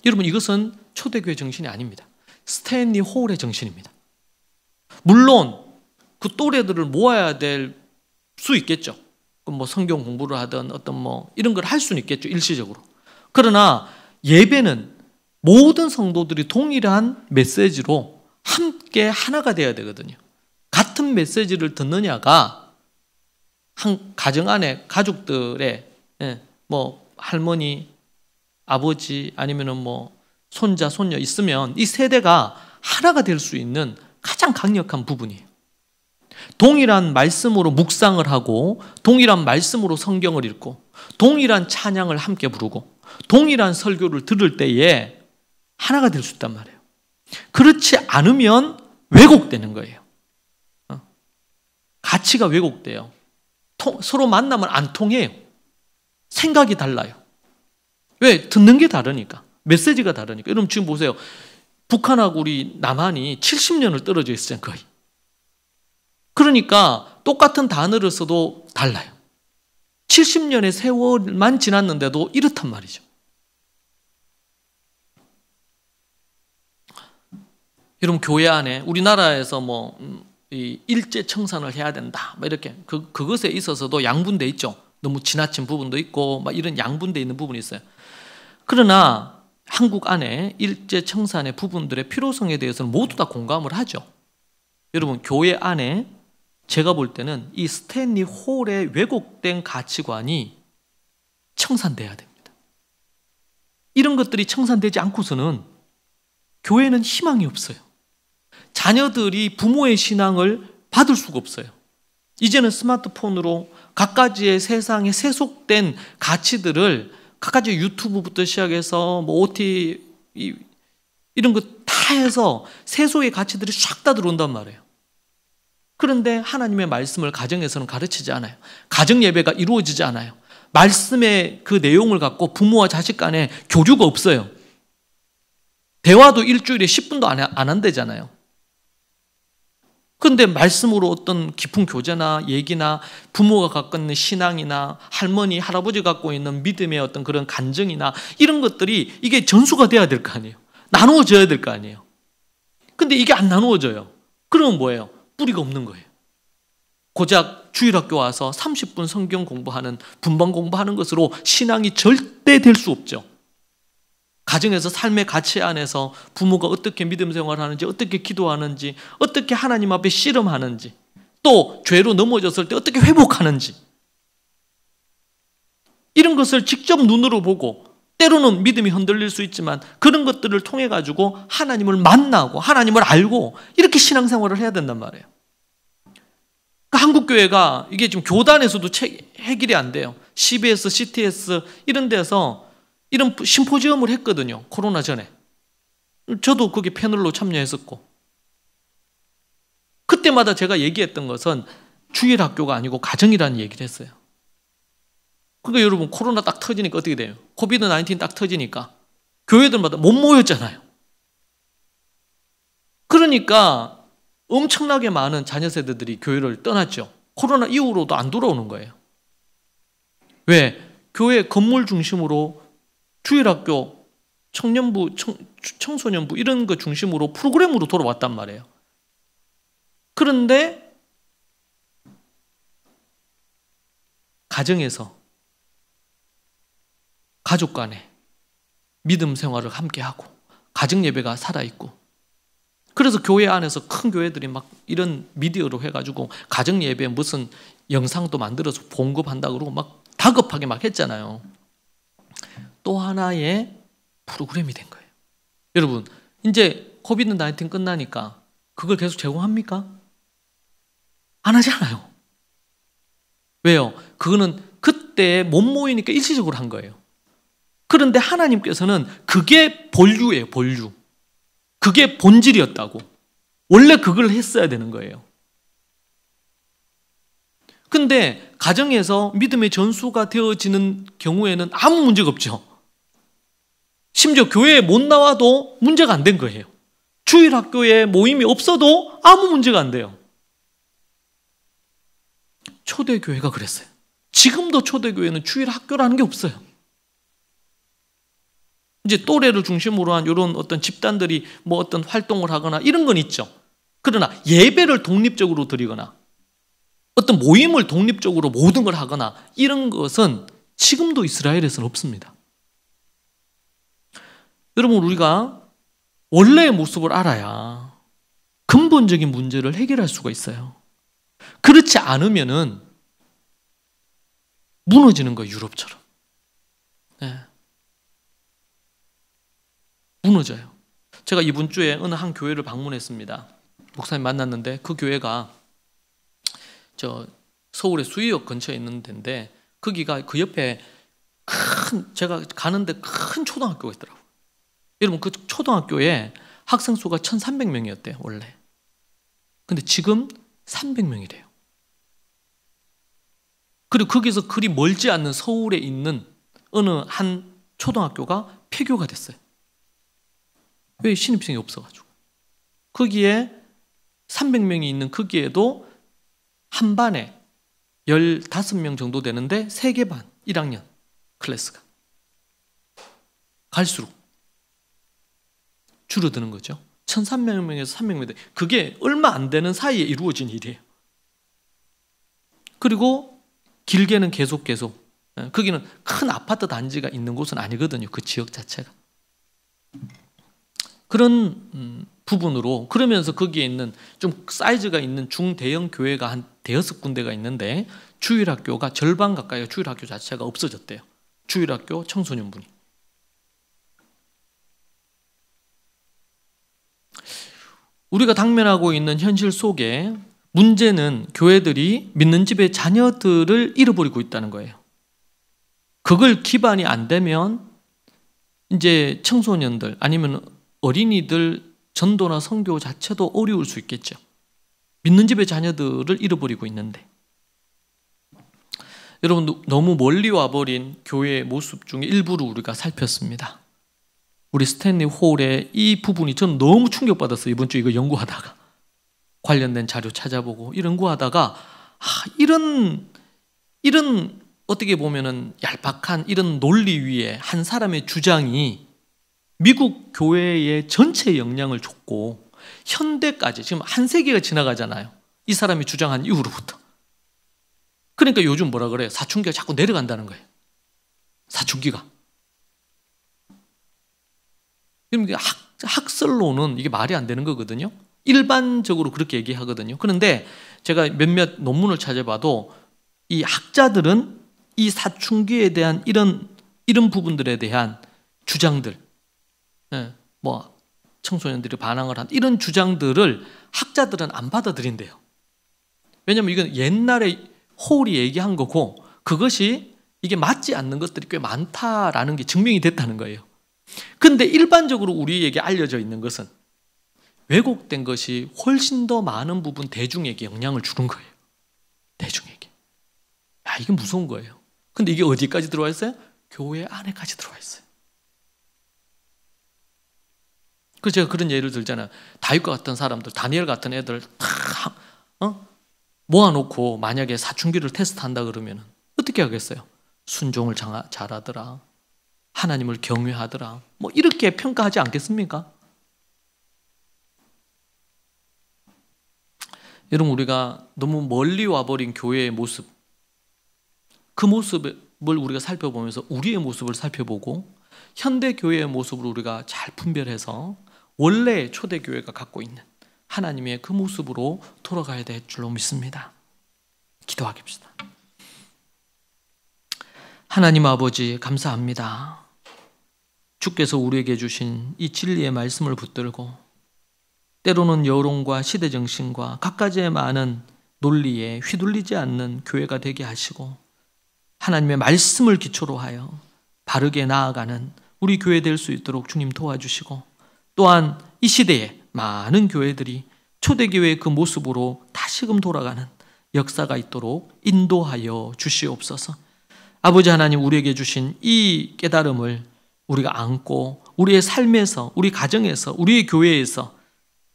여러분, 이것은 초대교회 정신이 아닙니다. 스탠리 홀의 정신입니다. 물론 그 또래들을 모아야 될 수 있겠죠. 뭐 성경 공부를 하든 어떤 뭐 이런 걸 할 수는 있겠죠, 일시적으로. 그러나 예배는 모든 성도들이 동일한 메시지로 함께 하나가 되어야 되거든요. 같은 메시지를 듣느냐가 한 가정 안에 가족들의 뭐 할머니, 아버지 아니면은 뭐 손자, 손녀 있으면 이 세대가 하나가 될 수 있는 가장 강력한 부분이에요. 동일한 말씀으로 묵상을 하고 동일한 말씀으로 성경을 읽고 동일한 찬양을 함께 부르고 동일한 설교를 들을 때에 하나가 될 수 있단 말이에요. 그렇지 않으면 왜곡되는 거예요. 가치가 왜곡돼요. 서로 만나면 안 통해요. 생각이 달라요. 왜? 듣는 게 다르니까. 메시지가 다르니까. 여러분 지금 보세요. 북한하고 우리 남한이 70년을 떨어져 있어요, 거의. 그러니까 똑같은 단어를 써도 달라요. 70년의 세월만 지났는데도 이렇단 말이죠. 여러분, 교회 안에 우리나라에서 뭐 일제 청산을 해야 된다, 뭐 이렇게 그것에 있어서도 양분돼 있죠. 너무 지나친 부분도 있고 막 이런 양분돼 있는 부분이 있어요. 그러나 한국 안에 일제 청산의 부분들의 필요성에 대해서는 모두 다 공감을 하죠. 여러분, 교회 안에 제가 볼 때는 이 스탠리 홀의 왜곡된 가치관이 청산돼야 됩니다. 이런 것들이 청산되지 않고서는 교회는 희망이 없어요. 자녀들이 부모의 신앙을 받을 수가 없어요. 이제는 스마트폰으로 갖가지의 세상에 세속된 가치들을 갖가지 유튜브부터 시작해서 뭐 OT 이런 거 다 해서 세속의 가치들이 싹 다 들어온단 말이에요. 그런데 하나님의 말씀을 가정에서는 가르치지 않아요. 가정 예배가 이루어지지 않아요. 말씀의 그 내용을 갖고 부모와 자식 간에 교류가 없어요. 대화도 일주일에 10분도 안 한대잖아요. 그런데 말씀으로 어떤 깊은 교제나 얘기나 부모가 갖고 있는 신앙이나 할머니, 할아버지 갖고 있는 믿음의 어떤 그런 간증이나 이런 것들이 이게 전수가 돼야 될 거 아니에요. 나누어져야 될 거 아니에요. 근데 이게 안 나누어져요. 그러면 뭐예요? 뿌리가 없는 거예요. 고작 주일학교 와서 30분 성경 공부하는, 분방 공부하는 것으로 신앙이 절대 될 수 없죠. 가정에서 삶의 가치 안에서 부모가 어떻게 믿음 생활을 하는지, 어떻게 기도하는지, 어떻게 하나님 앞에 씨름하는지, 또 죄로 넘어졌을 때 어떻게 회복하는지, 이런 것을 직접 눈으로 보고 때로는 믿음이 흔들릴 수 있지만 그런 것들을 통해 가지고 하나님을 만나고 하나님을 알고 이렇게 신앙생활을 해야 된단 말이에요. 그러니까 한국교회가 이게 지금 교단에서도 해결이 안 돼요. CBS, CTS 이런 데서 이런 심포지엄을 했거든요. 코로나 전에. 저도 거기 패널로 참여했었고, 그때마다 제가 얘기했던 것은 주일학교가 아니고 가정이라는 얘기를 했어요. 그러니까 여러분, 코로나 딱 터지니까 어떻게 돼요? 코비드 19 딱 터지니까 교회들마다 못 모였잖아요. 그러니까 엄청나게 많은 자녀 세대들이 교회를 떠났죠. 코로나 이후로도 안 돌아오는 거예요. 왜? 교회 건물 중심으로 주일학교, 청년부, 청소년부 이런 거 중심으로 프로그램으로 돌아왔단 말이에요. 그런데 가정에서 가족 간에 믿음 생활을 함께하고 가정 예배가 살아있고, 그래서 교회 안에서 큰 교회들이 막 이런 미디어로 해가지고 가정 예배 무슨 영상도 만들어서 봉급한다 그러고 막 다급하게 막 했잖아요. 또 하나의 프로그램이 된 거예요. 여러분, 이제 코비드 19 끝나니까 그걸 계속 제공합니까? 안 하잖아요. 왜요? 그거는 그때 못 모이니까 일시적으로 한 거예요. 그런데 하나님께서는 그게 본류예요, 본류. 그게 본질이었다고. 원래 그걸 했어야 되는 거예요. 근데 가정에서 믿음의 전수가 되어지는 경우에는 아무 문제가 없죠. 심지어 교회에 못 나와도 문제가 안 된 거예요. 주일학교에 모임이 없어도 아무 문제가 안 돼요. 초대교회가 그랬어요. 지금도 초대교회는 주일학교라는 게 없어요. 이제 또래를 중심으로 한 이런 어떤 집단들이 뭐 어떤 활동을 하거나 이런 건 있죠. 그러나 예배를 독립적으로 드리거나 어떤 모임을 독립적으로 모든 걸 하거나 이런 것은 지금도 이스라엘에서는 없습니다. 여러분, 우리가 원래의 모습을 알아야 근본적인 문제를 해결할 수가 있어요. 그렇지 않으면은 무너지는 거예요, 유럽처럼. 네. 무너져요. 제가 이번 주에 어느 한 교회를 방문했습니다. 목사님 만났는데 그 교회가 저 서울의 수의역 근처에 있는 데인데, 거기가 그 옆에 제가 가는데 큰 초등학교가 있더라고요. 여러분, 그 초등학교에 학생 수가 1,300명이었대요 원래. 근데 지금 300명이래요. 그리고 거기서 그리 멀지 않는 서울에 있는 어느 한 초등학교가 폐교가 됐어요. 왜? 신입생이 없어가지고. 거기에 300명이 있는 거기에도 한 반에 15명 정도 되는데 3개 반, 1학년 클래스가 갈수록 줄어드는 거죠. 1,300명에서 300명. 그게 얼마 안 되는 사이에 이루어진 일이에요. 그리고 길게는 계속 거기는 큰 아파트 단지가 있는 곳은 아니거든요, 그 지역 자체가. 그런 부분으로, 그러면서 거기에 있는 좀 사이즈가 있는 중대형 교회가 한 5군데가 있는데 주일학교가 절반 가까이가 주일학교 자체가 없어졌대요. 주일학교 청소년분이. 우리가 당면하고 있는 현실 속에 문제는 교회들이 믿는 집의 자녀들을 잃어버리고 있다는 거예요. 그걸 기반이 안 되면 이제 청소년들 아니면 어린이들 전도나 선교 자체도 어려울 수 있겠죠. 믿는 집의 자녀들을 잃어버리고 있는데, 여러분, 너무 멀리 와버린 교회의 모습 중에 일부를 우리가 살폈습니다. 우리 스탠리 홀의 이 부분이 저는 너무 충격받았어요. 이번 주 이거 연구하다가 관련된 자료 찾아보고 연구하다가 이런 어떻게 보면은 얄팍한 이런 논리 위에 한 사람의 주장이 미국 교회의 전체 영향을 줬고 현대까지 지금 한 세기가 지나가잖아요. 이 사람이 주장한 이후로부터. 그러니까 요즘 뭐라 그래요? 사춘기가 자꾸 내려간다는 거예요. 사춘기가. 학설로는 이게 말이 안 되는 거거든요. 일반적으로 그렇게 얘기하거든요. 그런데 제가 몇몇 논문을 찾아봐도 이 학자들은 이 사춘기에 대한 이런 부분들에 대한 주장들, 뭐 청소년들이 반항을 한 이런 주장들을 학자들은 안 받아들인대요. 왜냐하면 이건 옛날에 홀이 얘기한 거고 그것이 이게 맞지 않는 것들이 꽤 많다라는 게 증명이 됐다는 거예요. 근데 일반적으로 우리에게 알려져 있는 것은 왜곡된 것이 훨씬 더 많은 부분 대중에게 영향을 주는 거예요. 대중에게. 야, 이게 무서운 거예요. 근데 이게 어디까지 들어와 있어요? 교회 안에까지 들어와 있어요. 그래서 제가 그런 예를 들잖아요. 다윗과 같은 사람들, 다니엘 같은 애들 다 모아놓고 만약에 사춘기를 테스트한다 그러면 어떻게 하겠어요? 순종을 잘하더라, 하나님을 경외하더라, 뭐 이렇게 평가하지 않겠습니까? 여러분, 우리가 너무 멀리 와버린 교회의 모습, 그 모습을 우리가 살펴보면서 우리의 모습을 살펴보고 현대 교회의 모습을 우리가 잘 분별해서 원래 초대교회가 갖고 있는 하나님의 그 모습으로 돌아가야 될 줄로 믿습니다. 기도하겠습니다. 하나님 아버지, 감사합니다. 주께서 우리에게 주신 이 진리의 말씀을 붙들고 때로는 여론과 시대정신과 갖가지의 많은 논리에 휘둘리지 않는 교회가 되게 하시고 하나님의 말씀을 기초로 하여 바르게 나아가는 우리 교회 될 수 있도록 주님 도와주시고, 또한 이 시대에 많은 교회들이 초대교회의 그 모습으로 다시금 돌아가는 역사가 있도록 인도하여 주시옵소서. 아버지 하나님, 우리에게 주신 이 깨달음을 우리가 안고 우리의 삶에서, 우리 가정에서, 우리의 교회에서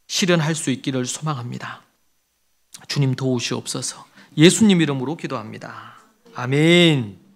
실현할 수 있기를 소망합니다. 주님 도우시옵소서. 예수님 이름으로 기도합니다. 아멘.